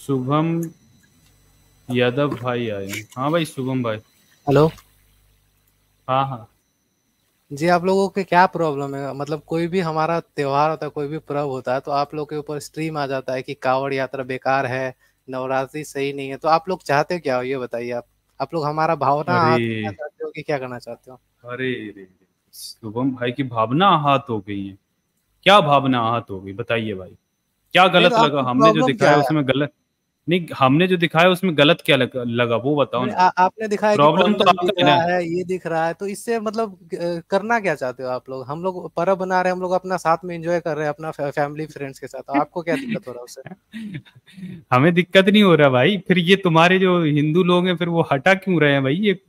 शुभम यादव भाई आए हैं। हाँ भाई शुभम भाई। हेलो। हाँ हाँ। जी, आप लोगों के क्या प्रॉब्लम है? मतलब कोई भी हमारा त्योहार होता है, कोई भी पर्व होता है, तो आप लोग के ऊपर स्ट्रीम आ जाता है कि कांवड़ यात्रा बेकार है, नवरात्रि सही नहीं है। तो आप लोग चाहते क्या हो, ये बताइए। आप लोग हमारा भावना अरे आहत करना चाहते हो कि क्या करना चाहते हो? अरे रे, शुभम भाई की भावना आहत हो गई है। क्या भावना आहत हो गई बताइए भाई। क्या नहीं, तो गलत लगा? आपको हमने जो प्रॉब्लम क्या दिखाया है? उसमें गलत नहीं, हमने जो दिखाया उसमें गलत क्या लगा वो बताओ नहीं, ना। आपने दिखाया कि प्रॉब्लम तो कॉन्डम दिख आपका है रहा ना। है, ये दिख रहा है, तो इससे मतलब करना क्या चाहते हो आप लोग? हम लोग पर्व बना रहे हैं, हम लोग अपना साथ में एंजॉय कर रहे हैं अपना फैमिली फ्रेंड्स के साथ। तो आपको क्या दिक्कत हो रहा है उससे? हमें दिक्कत नहीं हो रहा भाई, फिर ये तुम्हारे जो हिंदू लोग हैं फिर वो हटा क्यों रहे हैं भाई? ये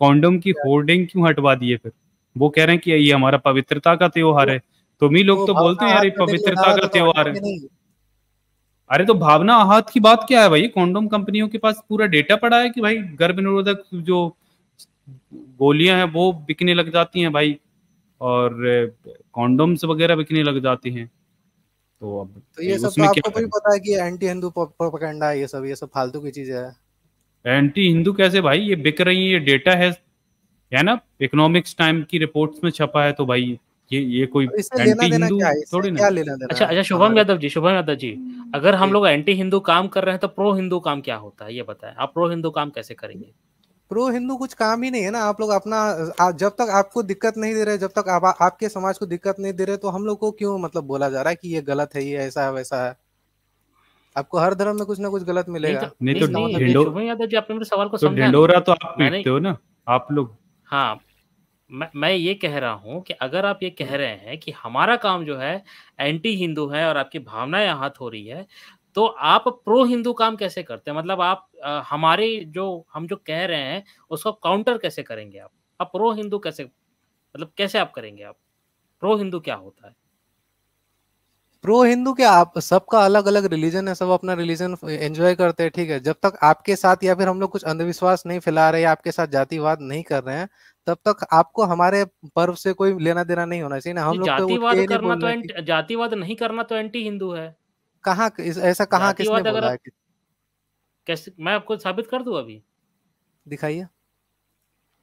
कॉन्डोम की होर्डिंग क्यों हटवा दिए फिर? वो कह रहे हैं कि ये हमारा पवित्रता का त्योहार तो है। तुम ही लोग तो तो बोलते भावना हो यार आहत ये करने के लिए पवित्रता नारा का था, तो त्योहार है। हटाएंगे नहीं? अरे तो भावना आहत की बात क्या है भाई? कॉन्डोम कंपनियों के पास पूरा डेटा पड़ा है कि भाई गर्भ निरोधक जो गोलियां हैं वो बिकने लग जाती हैं भाई। और कॉन्डोम्स वगैरह बिकने लग जाती हैं। तो अब तो भाई ये सब तो उसमें आपको क्या भी करें? पता है कि एंटी हिंदू प्रोपेगेंडा है, ये सब फालतू की चीजें है। एंटी हिंदू कैसे भाई? ये बिक रही है, ये डेटा है ना। इकोनॉमिक्स टाइम की रिपोर्ट्स में छपा है तो भाई ये कोई तो इससे लेना एंटी देना हिंदू क्या है? इससे थोड़ी ना। क्या लेना देना अच्छा है अच्छा, शुभम हमारे? यादव जी, शुभम यादव जी, अगर हम जी। लोग एंटी हिंदू काम कर रहे हैं तो प्रो हिंदू काम क्या होता है ये बताएं। आप प्रो हिंदू काम कैसे करेंगे? प्रो हिंदू कुछ काम ही नहीं है ना। आप लोग अपना जब तक आपको दिक्कत नहीं दे रहे, जब तक आपके समाज को दिक्कत नहीं दे रहे, तो हम लोग को क्यों मतलब बोला जा रहा है कि ये गलत है, ये ऐसा है वैसा है? आपको हर धर्म में कुछ ना कुछ गलत नहीं तो मिलेगा। नहीं तो नहीं इसका मतलब नहीं, ये। शुभम यादव जी, आपने मेरे सवाल को तो समझा नहीं। ढिंडोरा तो आप मैंने पीटते हो ना आप लोग। हाँ, मैं ये कह रहा हूँ कि अगर आप ये कह रहे हैं कि हमारा काम जो है एंटी हिंदू है और आपकी भावनाएं आहत हो रही है, तो आप प्रो हिंदू काम कैसे करते हैं? मतलब आप हमारे जो हम जो कह रहे हैं उसको काउंटर कैसे करेंगे आप? आप प्रो हिंदू कैसे, मतलब कैसे आप करेंगे आप? प्रो हिंदू क्या होता है? प्रो हिंदू क्या, आप सबका अलग अलग रिलीजन है, सब अपना रिलीजन एंजॉय करते हैं, ठीक है। जब तक आपके साथ या फिर हम लोग कुछ अंधविश्वास नहीं फैला रहे या आपके साथ जातिवाद नहीं कर रहे हैं, तब तक आपको हमारे पर्व से कोई लेना देना नहीं होना चाहिए ना। जी, हम लोग तो उठ के जातिवाद ही नहीं करना बोल तो रहे कि जातिवाद नहीं करना तो एंटी हिंदू है। कहाँ ऐसा कहाँ किसने जातिवाद अगर बोला है आप कि? कैसे, मैं आपको साबित कर दूं अभी? दिखाइए।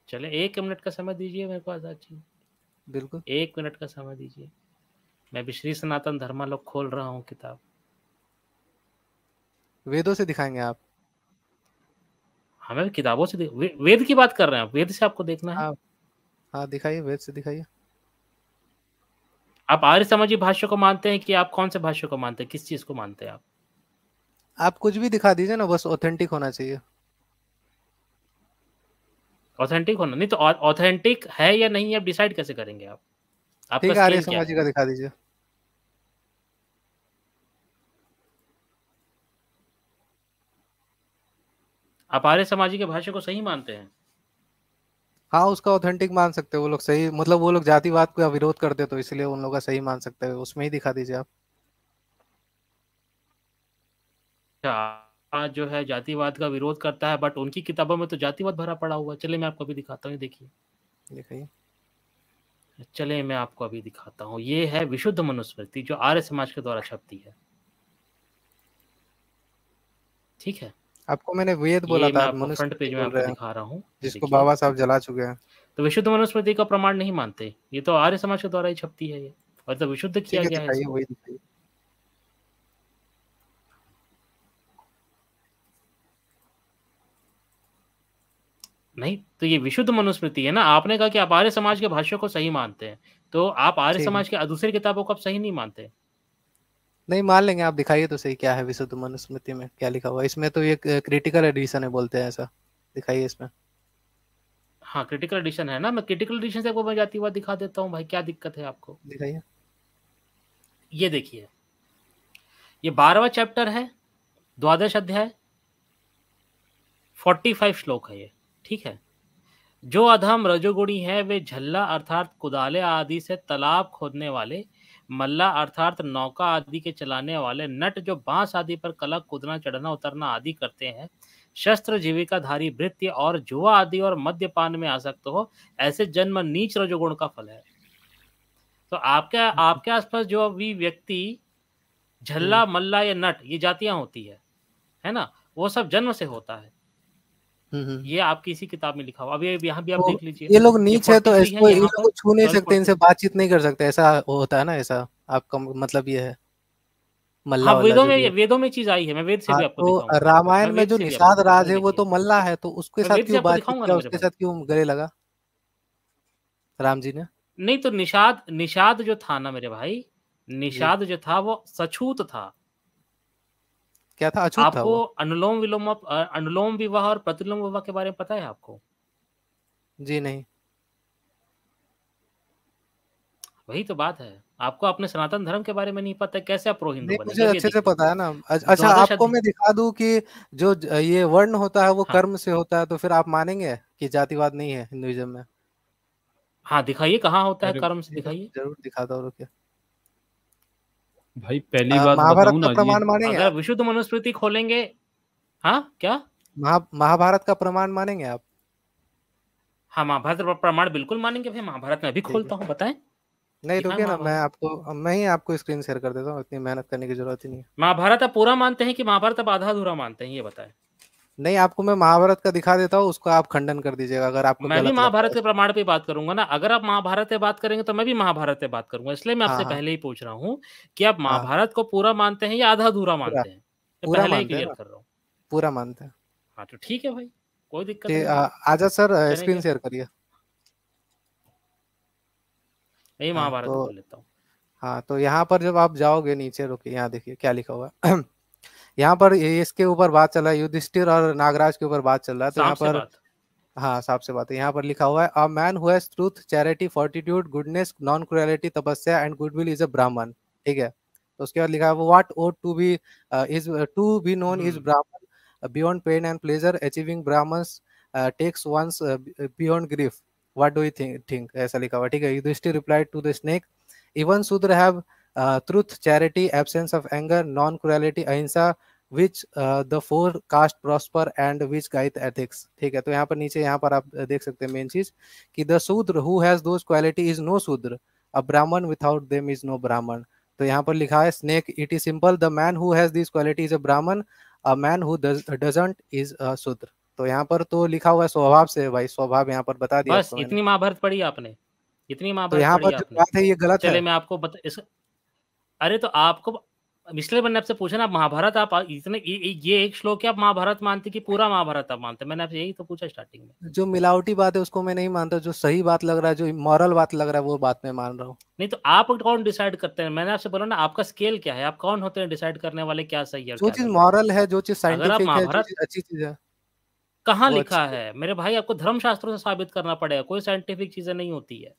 चले 1 मिनट का समय दीजिए मेरे को आजाद जी। बिल्कुल। 1 मिनट का समय दीजिए। मैं भी श्री सनातन धर्मालोक खोल रहा हूँ किताब। वेदों से दिखाएंगे आप? हमें भी किताबों से वेद की बात कर रहे हैं आप? वेद से आपको देखना है? हाँ। हाँ, दिखाइए, वेद से दिखाइए। आप आर्य समाजी भाष्य को मानते हैं कि आप कौन से भाष्य को मानते हैं? किस चीज को मानते हैं आप? आप कुछ भी दिखा दीजिए ना, बस ऑथेंटिक होना चाहिए। ऑथेंटिक होना नहीं तो ऑथेंटिक है या नहीं आप डिसाइड कैसे करेंगे आप? आपका ठीक है, आर्य स्केल क्या समाजी है? का दिखा दीजिए। आप आर्य समाजी के भाष्य को सही मानते हैं? हाँ, उसका ऑथेंटिक मान सकते हो। वो लोग सही, मतलब वो लोग जातिवाद का विरोध करते, तो इसलिए उन लोगों का सही मान सकते हो। उसमें ही दिखा दीजिए आप। अच्छा, आज जो है जातिवाद का विरोध करता है बट उनकी किताबों में तो जातिवाद भरा पड़ा हुआ है। चलिए मैं आपको अभी दिखाता हूँ, ये देखिए। दिखाइए। चलिए मैं आपको अभी दिखाता हूँ। ये है विशुद्ध मनुस्मृति जो आर्य समाज के द्वारा छपती है। ठीक है, आपको मैंने वेद बोला ये था, मैं आप आपको फ्रंट मनुस्मृति पेज में बोल आपको रहे हैं, दिखा रहा हूँ, ये जिसको देखिए। बाबा साहब जला चुके हैं। तो विशुद्ध मनुस्मृति का प्रमाण नहीं मानते, ये तो आर्य समाज के द्वारा ही छपती है ये, और तो विशुद्ध किया ठीक है, गया है दिखाइए, इसको। वही दिखाइए। नहीं तो ये विशुद्ध मनुस्मृति है ना। आपने कहा कि आप आर्य समाज के भाष्यों को सही मानते हैं, तो आप आर्य ठीक है, समाज के दूसरी किताबों को आप सही नहीं मानते? नहीं मान लेंगे। आप दिखाइए तो सही, क्या है विशुद्ध मनुस्मृति में, क्या लिखा हुआ है इसमें? तो ये क्रिटिकल एडिशन है बोलते हैं ऐसा। दिखाइए इसमें। हाँ, क्रिटिकल एडिशन है ना। मैं क्रिटिकल एडिशन से आपको मैं जातिवाद दिखा देता हूँ भाई, क्या दिक्कत है आपको? दिखाइए। ये देखिए, ये 12वां चैप्टर है, द्वादश अध्याय, 45 श्लोक है ये। ठीक है। जो अधम रजोगुणी है वे झल्ला अर्थात कुदाले आदि से तालाब खोदने वाले, मल्ला अर्थात नौका आदि के चलाने वाले, नट जो बांस आदि पर कला कूदना चढ़ना उतरना आदि करते हैं, शस्त्र जीविकाधारी भृत्य और जुआ आदि और मद्यपान में आसक्त हो, ऐसे जन्म नीच रजोगुण का फल है। तो आपके आपके आसपास जो भी व्यक्ति झल्ला हम्म। मल्ला या नट, ये जातियां होती है है ना, वो सब जन्म से होता है। ये आपकी इसी किताब में लिखा हुआ। अब ये यहाँ भी आप तो देख लीजिए, ये लोग नीच है तो 43 इसको है, इन यहाँ लोग पर को छू नहीं 12, सकते, इनसे 14। बातचीत नहीं कर सकते, ऐसा होता है ना, ऐसा आपका मतलब ये है मल्ला हाँ, वाला जो भी है। वेदों में चीज आई है, मैं वेद से हाँ भी आपको तो दिखाऊंगा, मैं रामायण में वेद जो से भी आपको निषाद दिखाऊंगा, राज ये है वो तो देखिए, मल्ला है, तो उसके मैं साथ वेद से क्यों आपको बातचीत दिखाऊंगा ना किया, मेरे उसके भाई। साथ क्यों गले लगा राम जी ने? नहीं तो निषाद जो था ना मेरे भाई, जी निषाद जो था वो सछूत था। क्या था? अछूत था आपको वो? अनुलोम विवाह और प्रतिलोम विवाह के बारे में पता है आपको? जी नहीं। वही तो बात है, आपको अपने सनातन धर्म के बारे में नहीं पता है, कैसे आप प्रो हिंदू नहीं, बनेंगे? मुझे अब ये अच्छे से देखिए, पता है ना। अच्छा, द्वादश आपको अध्याय। मैं दिखा दूं कि जो ये वर्ण होता है वो हाँ कर्म से होता है, तो फिर आप मानेंगे कि जातिवाद नहीं है हिंदुइज्म में? हाँ, दिखाइए कहाँ होता है अरे कर्म से, जी मैं दिखाइए। जरूर दिखाता हूँ, रुकिए। भाई पहली बात महाभारत बताऊं का ना, ये प्रमाण मानेंगे अगर आप? विशुद्ध मनुस्मृति खोलेंगे। हाँ क्या? महाभारत का प्रमाण मानेंगे आप? हाँ, महाभारत का प्रमाण बिल्कुल मानेंगे भाई, महाभारत में अभी ठीक है। खोलता हूँ, बताएं। नहीं, ये कहाँ है रुकिए ना, महाभारत? मैं ही आपको स्क्रीन शेयर कर देता हूँ, इतनी मेहनत करने की जरूरत ही नहीं है। महाभारत आप पूरा मानते हैं कि महाभारत आप आधा अधूरा मानते हैं, ये बताएं। नहीं, आपको मैं महाभारत का दिखा देता हूँ, उसको आप खंडन कर दीजिएगा अगर आपको मैं भी गलत लगता महाभारत है। के प्रमाण पे बात करूंगा ना, अगर आप महाभारत पे बात करेंगे तो मैं भी महाभारत पे बात करूंगा, इसलिए मैं हाँ आपसे हाँ पहले ही पूछ रहा हूँ कि आप हाँ। महाभारत को पूरा मानते हैं या आधा अधूरा पूरा मानते हैं, मैं पूरा पहले ही मानते हैं क्लियर ना, कर रहा हूँ। पूरा मानते हैं। हाँ तो ठीक है भाई, कोई दिक्कत ठीक, नहीं है, आजा सर, स्क्रीन चलेंगे। शेयर करिए। मैं हाँ महाभारत तो, खोल लेता हूँ। हाँ तो यहाँ पर जब आप जाओगे नीचे, रुकिए, यहाँ देखिए क्या लिखा हुआ है। यहाँ पर इसके ऊपर बात चल रहा है, युधिष्ठिर और नागराज के ऊपर बात चल रहा है, तो यहाँ सांप से पर, बात। हाँ साफ से बात है, यहाँ पर लिखा हुआ है, a man who has truth, charity, fortitude, goodness, non cruelty, tapasya and goodwill is a Brahmin. ठीक है, तो उसके बाद लिखा है, what ought to be is to be known is Brahman, beyond pain and pleasure, achieving Brahman's takes one's beyond grief, what do you think, ऐसा लिखा हुआ है। ठीक है, Yudhishthira replied to the snake, even Shudra have truth, charity, absence of anger, non cruelty, अहिंसा, which the four caste prosper and which guide ethics। ठीक है, तो यहाँ पर नीचे, यहाँ पर आप देख सकते हैं मेन चीज कि the शूद्र who has those quality is no शूद्र, a brahman without them is no brahman। तो यहाँ पर लिखा है snake, it is simple, the man who has these quality is a brahman, a man who doesn't is a शूद्र। तो यहाँ पर तो लिखा हुआ है स्वभाव से, भाई स्वभाव यहाँ पर बता दिया बस आपको मैंने। इतनी महाभारत पढ़ी आपने, इतनी तो महाभारत यहाँ पढ़ी पर जो आपने। बात है ये गलत है। चले मैं आपको अरे तो आपको इसलिए मैंने आपसे पूछा ना, महाभारत आप इतने ये एक श्लोक है, आप महाभारत मानते कि पूरा महाभारत आप मानते? मैंने आपसे यही तो पूछा स्टार्टिंग में। जो मिलावटी बात है उसको मैं नहीं मानता, जो सही बात लग रहा है, जो मॉरल बात लग रहा है, वो बात मैं मान रहा हूँ। नहीं तो आप कौन डिसाइड करते हैं? मैंने आपसे बोला ना, आपका स्केल क्या है, आप कौन होते हैं डिसाइड करने वाले क्या सही है और जो क्या चीज गलत है? मॉरल है, जो चीज अगर आप साइंटिफिक है, जो महाभारत, चीज अच्छी चीज है, कहाँ वो लिखा अच्छी है। है मेरे भाई? आपको धर्मशास्त्रों से साबित करना पड़ेगा, कोई साइंटिफिक चीजें नहीं होती है।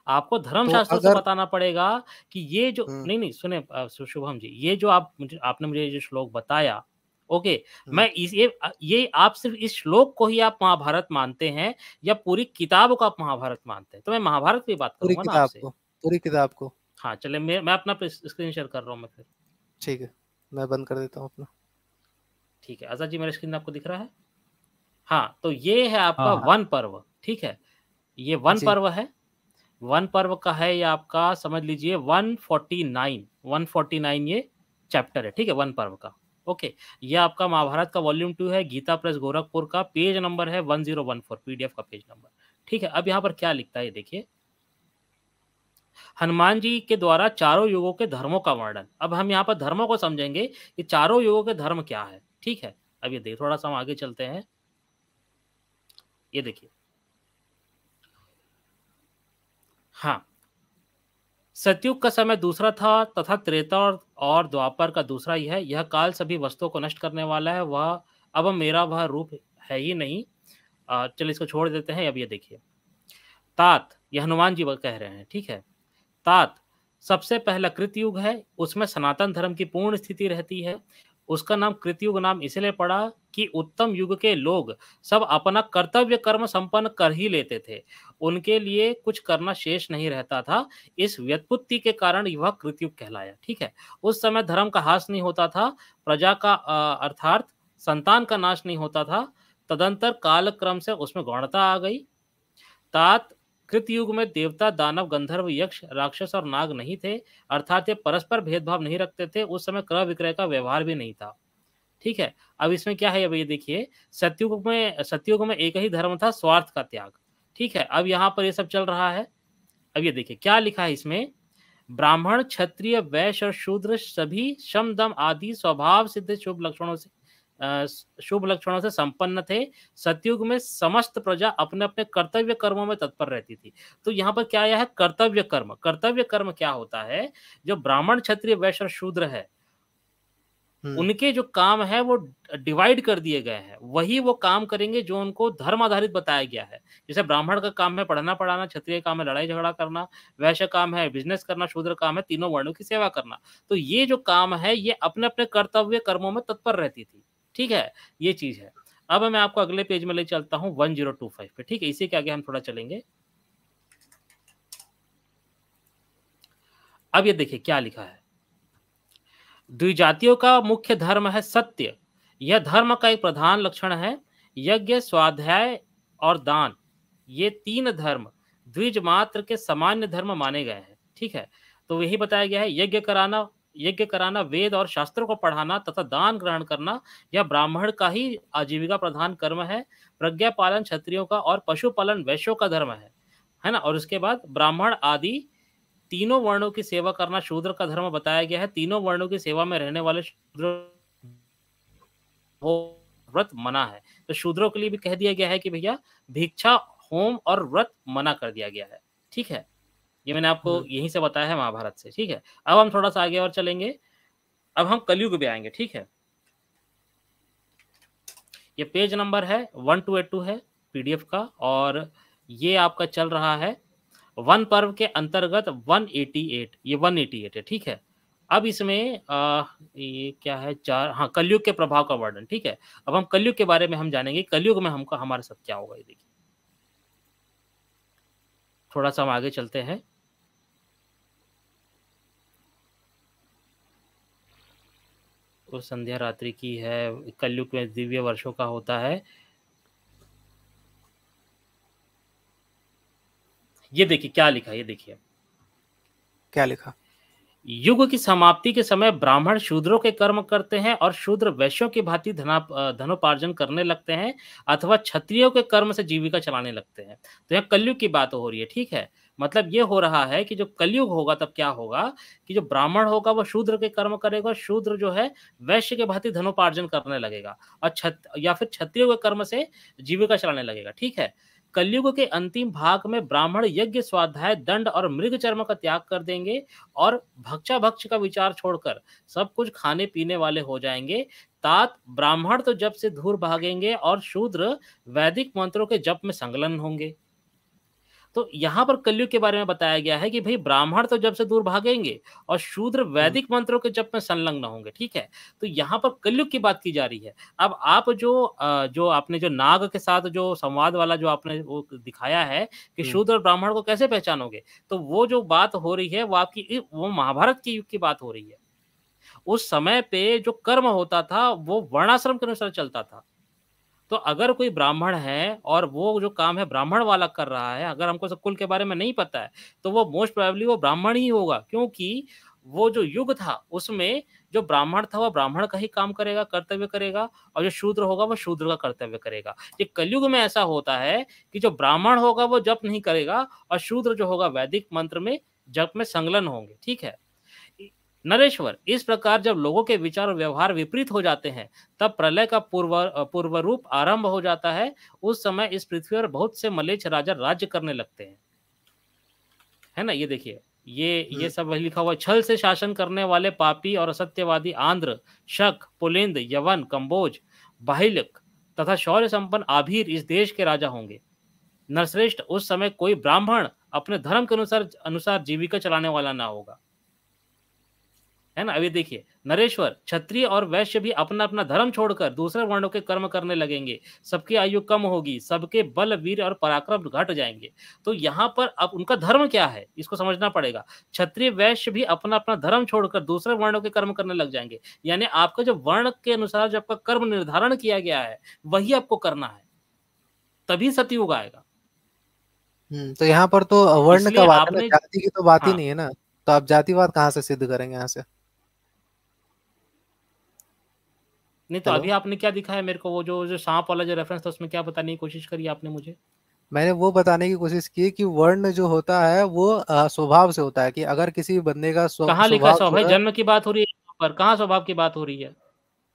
आपको तो धर्मशास्त्रों से अगर, बताना पड़ेगा कि ये जो हम्म, नहीं सुने शुभम जी, ये जो आपने मुझे ये जो श्लोक बताया, ओके, हम्म, मैं ये आप सिर्फ इस श्लोक को ही आप महाभारत मानते हैं या पूरी किताब को आप महाभारत मानते हैं? तो मैं महाभारत की बात पूरी करूंगा ना किताब आपसे। को, पूरी किताब को। हाँ चले, मैं अपना स्क्रीन शेयर कर रहा हूँ मैं फिर। ठीक है, मैं बंद कर देता हूँ अपना। ठीक है आजाद जी, मेरा स्क्रीन आपको दिख रहा है? हाँ तो ये है आपका हाँ हाँ। वन पर्व। ठीक है, ये वन जी, पर्व है, वन पर्व का है ये आपका, समझ लीजिए 149 ये चैप्टर है। ठीक है, वन पर्व का। ओके, ये आपका महाभारत का वॉल्यूम 2 है, गीता प्रेस गोरखपुर का, पेज नंबर है 1014, पीडीएफ का पेज नंबर। ठीक है, अब यहाँ पर क्या लिखता है ये देखिए, हनुमान जी के द्वारा चारों युगों के धर्मों का वर्णन। अब हम यहाँ पर धर्मों को समझेंगे कि चारों युगों के धर्म क्या है। ठीक है, अब ये देख, थोड़ा सा हम आगे चलते हैं, ये देखिए, हाँ, सतयुग का समय दूसरा था तथा त्रेता और द्वापर का दूसरा ही है। यह काल सभी वस्तुओं को नष्ट करने वाला है, वह अब मेरा वह रूप है ही नहीं। चलिए इसको छोड़ देते हैं। अब ये देखिए, तात, यह हनुमान जी कह रहे हैं। ठीक है, तात सबसे पहला कृतयुग है, उसमें सनातन धर्म की पूर्ण स्थिति रहती है। उसका नाम कृतयुग नाम इसलिए पड़ा कि उत्तम युग के लोग सब अपना कर्तव्य कर्म संपन्न कर ही लेते थे, उनके लिए कुछ करना शेष नहीं रहता था। इस व्युत्पत्ति के कारण यह कृतयुग कहलाया। ठीक है, उस समय धर्म का ह्रास नहीं होता था, प्रजा का अर्थात संतान का नाश नहीं होता था। तदंतर कालक्रम से उसमें गौणता आ गई। तात कृतयुग में देवता, दानव, गंधर्व, यक्ष, राक्षस और नाग नहीं थे, अर्थात ये परस्पर भेदभाव नहीं रखते थे। उस समय क्रय विक्रय का व्यवहार भी नहीं था। ठीक है। अब इसमें क्या है, अब ये देखिए, सतयुग में एक ही धर्म था, स्वार्थ का त्याग। ठीक है, अब यहाँ पर ये सब चल रहा है। अब ये देखिए क्या लिखा है इसमें, ब्राह्मण, क्षत्रिय, वैश्य और शूद्र सभी शम दम आदि स्वभाव सिद्ध शुभ लक्षणों से संपन्न थे। सतयुग में समस्त प्रजा अपने अपने कर्तव्य कर्मों में तत्पर रहती थी। तो यहाँ पर क्या आया है, कर्तव्य कर्म। कर्तव्य कर्म क्या होता है, जो ब्राह्मण, क्षत्रिय, वैश्य और शूद्र है, उनके जो काम है वो डिवाइड कर दिए गए हैं, वही वो काम करेंगे जो उनको धर्म आधारित बताया गया है। जैसे ब्राह्मण का काम है पढ़ना पढ़ाना, क्षत्रिय काम है लड़ाई झगड़ा करना, वैश्य काम है बिजनेस करना, शूद्र काम है तीनों वर्णों की सेवा करना। तो ये जो काम है ये अपने अपने कर्तव्य कर्मों में तत्पर रहती थी। ठीक है, ये चीज है। अब मैं आपको अगले पेज में ले चलता हूँ 1025 पे। ठीक है, इसी के आगे हम थोड़ा चलेंगे। अब ये देखिए क्या लिखा है, द्विजातियों का मुख्य धर्म है सत्य, यह धर्म का एक प्रधान लक्षण है। यज्ञ, स्वाध्याय और दान, ये तीन धर्म द्विज मात्र के सामान्य धर्म माने गए हैं। ठीक है, तो यही बताया गया है, यज्ञ कराना, वेद और शास्त्रों को पढ़ाना तथा दान ग्रहण करना, यह ब्राह्मण का ही आजीविका प्रधान कर्म है। प्रज्ञा पालन क्षत्रियों का और पशुपालन वैश्यों का धर्म है ना। और उसके बाद ब्राह्मण आदि तीनों वर्णों की सेवा करना शूद्र का धर्म बताया गया है। तीनों वर्णों की सेवा में रहने वाले शूद्र व्रत मना है। तो शूद्रों के लिए भी कह दिया गया है कि भैया भिक्षा, होम और व्रत मना कर दिया गया है। ठीक है, ये मैंने आपको यहीं से बताया है महाभारत से। ठीक है, अब हम थोड़ा सा आगे और चलेंगे। अब हम कलयुग में आएंगे। ठीक है, ये पेज नंबर है 1282 है पीडीएफ का, और ये आपका चल रहा है वन पर्व के अंतर्गत 188, ये 188 है। ठीक है, अब इसमें ये क्या है, कलयुग के प्रभाव का वर्णन। ठीक है, अब हम कलयुग के बारे में हम जानेंगे, कलयुग में हमको हमारे साथ क्या होगा। ये देखिए, थोड़ा सा हम आगे चलते हैं। वो संध्या रात्रि की है, कलयुग में दिव्य वर्षों का होता है। ये देखिए क्या लिखा है, ये देखिए क्या लिखा, युग की समाप्ति के समय ब्राह्मण शूद्रों के कर्म करते हैं और शूद्र वैश्यों की भांति धनोपार्जन करने लगते हैं अथवा क्षत्रियों के कर्म से जीविका चलाने लगते हैं। तो यह कलयुग की बात हो रही है। ठीक है, मतलब ये हो रहा है कि जो कलयुग होगा तब क्या होगा कि जो ब्राह्मण होगा वो शूद्र के कर्म करेगा, शूद्र जो है वैश्य के भांति धनोपार्जन करने लगेगा और या फिर क्षत्रियों के कर्म से जीविका चलाने लगेगा। ठीक है, कलयुग के अंतिम भाग में ब्राह्मण यज्ञ, स्वाध्याय, दंड और मृग चर्म का त्याग कर देंगे और भक्षा भक्ष का विचार छोड़कर सब कुछ खाने पीने वाले हो जाएंगे। तात ब्राह्मण तो जप से दूर भागेंगे और शूद्र वैदिक मंत्रों के जप में संलग्न होंगे। तो यहाँ पर कलयुग के बारे में बताया गया है कि भाई ब्राह्मण तो जब से दूर भागेंगे और शूद्र वैदिक मंत्रों के जप में संलग्न होंगे। ठीक है, तो यहाँ पर कलयुग की बात की जा रही है। अब आप जो आपने जो नाग के साथ जो संवाद वाला जो आपने वो दिखाया है कि शूद्र और ब्राह्मण को कैसे पहचानोगे, तो वो जो बात हो रही है वो आपकी वो महाभारत के युग की बात हो रही है। उस समय पे जो कर्म होता था वो वर्णाश्रम के अनुसार चलता था। तो अगर कोई ब्राह्मण है और वो जो काम है ब्राह्मण वाला कर रहा है, अगर हमको सब कुल के बारे में नहीं पता है, तो वो मोस्ट प्रोबेबली वो ब्राह्मण ही होगा, क्योंकि वो जो युग था उसमें जो ब्राह्मण था वो ब्राह्मण का ही काम करेगा, कर्तव्य करेगा, और जो शूद्र होगा वो शूद्र का कर्तव्य करेगा। ये कलयुग में ऐसा होता है कि जो ब्राह्मण होगा वो जप नहीं करेगा और शूद्र जो होगा वैदिक मंत्र में जप में संलग्न होंगे। ठीक है नरेश्वर, इस प्रकार जब लोगों के विचार और व्यवहार विपरीत हो जाते हैं तब प्रलय का पूर्व रूप आरंभ हो जाता है। उस समय इस पृथ्वी पर बहुत से मलेच्छ राजा राज्य करने लगते हैं, है ना। ये देखिए ये सब लिखा हुआ, छल से शासन करने वाले पापी और असत्यवादी आंध्र, शक, पुलिंद, यवन, कंबोज, बाहिल्यक तथा शौर्य संपन्न आभीर इस देश के राजा होंगे। नरश्रेष्ठ, उस समय कोई ब्राह्मण अपने धर्म के अनुसार जीविका चलाने वाला ना होगा, है ना। अभी देखिए नरेश्वर, क्षत्रिय और वैश्य भी अपना अपना धर्म छोड़कर दूसरे वर्णों के कर्म करने लगेंगे। सबकी आयु कम होगी, सबके बल, वीर और पराक्रम घट जाएंगे। तो यहाँ पर अब उनका धर्म क्या है इसको समझना पड़ेगा। क्षत्रिय वैश्य भी अपना अपना धर्म छोड़कर दूसरे वर्णों के कर्म करने लग जाएंगे। यानी आपका जो वर्ण के अनुसार जो आपका कर्म निर्धारण किया गया है वही आपको करना है, तभी सतयुग आएगा। तो यहाँ पर तो वर्ण का बात है ना, जाति की तो बात ही हाँ, नहीं है ना। तो आप जातिवाद कहाँ से सिद्ध करेंगे यहाँ से? नहीं तो हेलो, अभी आपने क्या दिखाया मेरे को, वो जो सांप वाला जो रेफरेंस था उसमें क्या बताने की कोशिश करी आपने मुझे? मैंने वो बताने की कोशिश की कि वर्ण जो होता है वो स्वभाव से होता है, कि अगर किसी बंदे का कहाँ लिखा है स्वभाव स्वभाव? जो भाई है, जन्म की बात हो रही है यहाँ पर, कहाँ स्वभाव की बात हो रही है?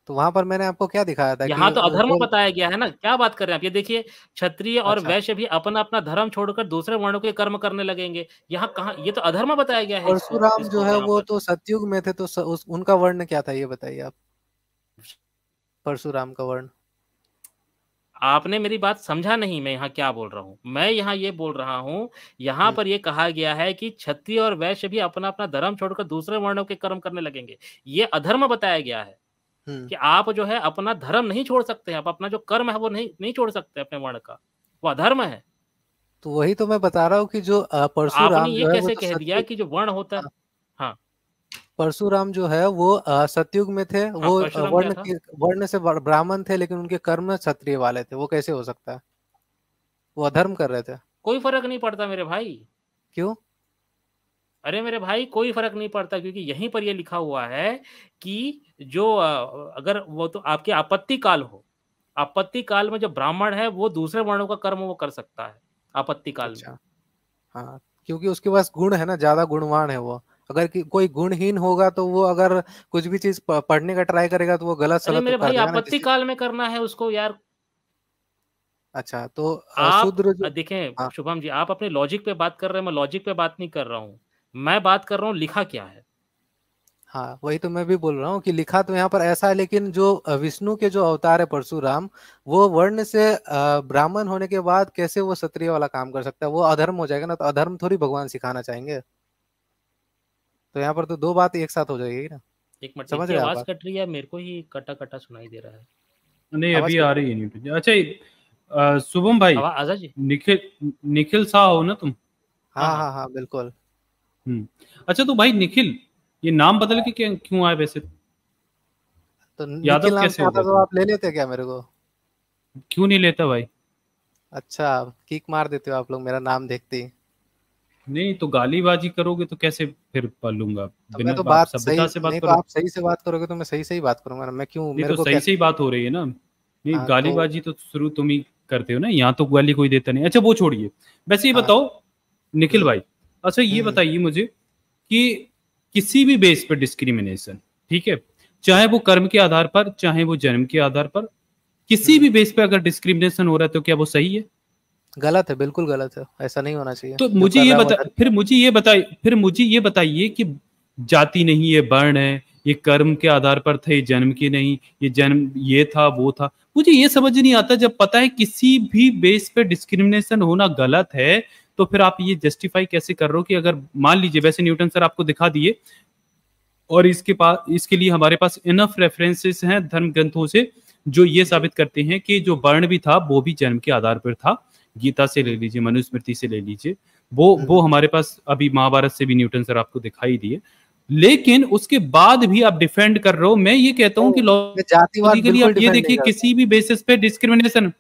तो वहां पर मैंने आपको क्या दिखाया था कि यहाँ तो अधर्म जो बताया गया है ना, क्या बात कर रहे हैं आप? ये देखिए, क्षत्रिय और अच्छा, वैश्य भी अपना अपना धर्म छोड़कर दूसरे वर्णों के कर्म करने लगेंगे। यहाँ कहाँ, ये तो अधर्म बताया गया है परशुराम जो इसको है यहाँ वो पर। तो सतयुग में थे, तो उनका वर्ण क्या था ये बताइए आप, परशुराम का वर्ण। आपने मेरी बात समझा नहीं, मैं यहाँ क्या बोल रहा हूँ। मैं यहाँ ये बोल रहा हूँ, यहाँ हम्म पर ये कहा गया है कि क्षत्रिय और वैश्य भी अपना अपना धर्म छोड़कर दूसरे वर्णों के कर्म करने लगेंगे। ये अधर्म बताया गया है हम्म कि आप जो है अपना धर्म नहीं छोड़ सकते हैं, आप अपना जो कर्म है वो नहीं छोड़ सकते अपने वर्ण का, वो अधर्म है। तो वही तो मैं बता रहा हूँ कि जो तो आपने परशुराम ये जो है वो कैसे तो कह दिया सतयुग, कि जो वर्ण होता है? हाँ, हाँ, परशुराम जो है वो सतयुग में थे, हाँ, वो परशुराम क्या था? वर्ण से ब्राह्मण थे, लेकिन उनके कर्म क्षत्रिय वाले थे, वो कैसे हो सकता है, वो अधर्म कर रहे थे। कोई फर्क नहीं पड़ता मेरे भाई। क्यों? अरे मेरे भाई, कोई फर्क नहीं पड़ता, क्योंकि यहीं पर ये लिखा हुआ है कि जो अगर वो तो आपके आपत्ति काल हो, आपत्ति काल में जो ब्राह्मण है वो दूसरे वर्णों का कर्म वो कर सकता है आपत्ति काल में। अच्छा, हाँ, क्योंकि उसके पास गुण है ना, ज्यादा गुणवान है वो। अगर कोई गुणहीन होगा तो वो अगर कुछ भी चीज पढ़ने का ट्राई करेगा तो वो गलत अरे सलत तो मेरे कर भाई, देगा ना आपत्ति काल में करना है उसको यार। अच्छा, तो आप शूद्र जो, देखें हाँ शुभम जी, आप अपने लॉजिक पे बात कर रहे हैं, मैं लॉजिक पे बात नहीं कर रहा हूँ। मैं बात कर रहा हूँ लिखा क्या है। हाँ, वही तो मैं भी बोल रहा हूँ कि लिखा तो यहाँ पर ऐसा है, लेकिन जो विष्णु के जो अवतार है परशुराम, वो वर्ण से ब्राह्मण होने के बाद कैसे वो क्षत्रिय वाला काम कर सकता है, वो अधर्म हो जाएगा ना, तो अधर्म थोड़ी भगवान सिखाना चाहेंगे। तो यहाँ पर तो दो बात एक साथ हो जाएगी ना। एक मिनट, समझ इनकी रहे हैं आप आवाज बात? कट रही है, मेरे को ही कटा कटा सुनाई दे रहा है। नहीं आवाज अभी कट आ रही रही है नहीं मुझे। अच्छा शुभम भाई, आवाज आजा जी। निखिल निखिल शाह हो ना तुम? है? हाँ हाँ हाँ। हाँ हाँ, बिल्कुल। अच्छा तो भाई निखिल, ये नाम बदल के क्यों आए वैसे? तो यादव निखिल नाम कैसे से हो आता गया तो तुम? आप ले लेते क्या मेरे को? क्यों नहीं लेता भाई? अच्छा, किक मार देते हो आप लोग मेरा नाम देखते ही। नहीं तो गालीबाजी करोगे तो कैसे फिर पालूंगा? तो मैं बिना तो आप बात सही, सभ्यता से बात नहीं तो करो। आप सही से बात करोगे तो मैं सही सही बात करूंगा ना, मैं क्यों, नहीं मेरे तो को सही क्या? सही बात हो रही है ना। नहीं, हाँ तो गालीबाजी तो शुरू तुम ही करते हो ना, यहाँ तो गाली कोई देता नहीं। अच्छा वो छोड़िए, वैसे ये हाँ। बताओ निखिल हम्म भाई, अच्छा ये हम्म बताइए मुझे कि किसी भी बेस पर डिस्क्रिमिनेशन, ठीक है, चाहे वो कर्म के आधार पर चाहे वो जन्म के आधार पर, किसी हम्म भी बेस पे अगर डिस्क्रिमिनेशन हो रहा है तो क्या वो सही है? गलत है, बिल्कुल गलत है, ऐसा नहीं होना चाहिए, तो जो मुझे कर ये रहा है वो बता, अधर्म। फिर मुझे ये बताइए कि जाति नहीं, ये वर्ण है, ये कर्म के आधार पर था, ये जन्म की नहीं, ये जन्म ये था वो था। मुझे ये समझ नहीं आता, जब पता है किसी भी बेस पे डिस्क्रिमिनेशन होना गलत है, तो फिर आप ये जस्टिफाई कैसे कर रहे हो कि अगर मान लीजिए, वैसे न्यूटन सर आपको दिखा दिए, और इसके लिए हमारे पास इनफ रेफरेंसेस हैं धर्म ग्रंथों से जो ये जी। साबित करते हैं कि जो वर्ण भी था वो भी जन्म के आधार पर था। गीता से ले लीजिए, मनुस्मृति से ले लीजिए, वो हम्म हमारे पास अभी महाभारत से भी न्यूटन सर आपको दिखाई दिए। लेकिन उसके बाद भी आप डिफेंड कर रहे हो। मैं ये कहता हूं नहीं, कि मैं जातिवाद लॉजिकली बिल्कुल आप ये डिफेंड नहीं देखिए, करता। किसी भी बेसिस पे डिस्क्रिमिनेशन,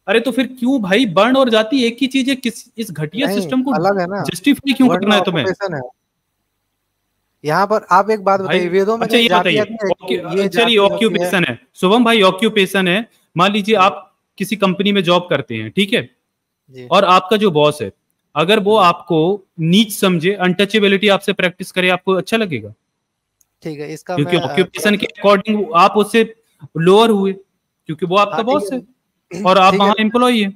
अरे तो फिर क्यों भाई, वर्ण और जाति एक ही चीज है, किस इस घटिया नहीं, सिस्टम को अलग है ना, जस्टिफाई क्यों वर्ण करना है तुम्हें? ऑक्यूपेशन है। यहाँ पर आप एक बात भाई बताइए, वेदों में अच्छा कहीं ये जाति बताइए, आती है कि ये चलिए जाति होती है? ऑक्यूपेशन है, शुभम भाई ऑक्यूपेशन है, मान लीजिए हम्म, आप किसी कंपनी में जॉब करते हैं, ठीक है, जी। और आपका जो बॉस है, अगर वो हम्म, आपको नीच समझे, अनटचेबिलिटी आपसे प्रैक्टिस करे, आपको अच्छा लगेगा? ठीक है, इसका क्योंकि मैं ऑक्यूपेशन के थोड़ा, अकॉर्डिंग आप उससे लोअर हुए, क्योंकि वो आपका हाँ ठीक बॉस है है। और आप ठीक है, वहां एम्प्लॉई है।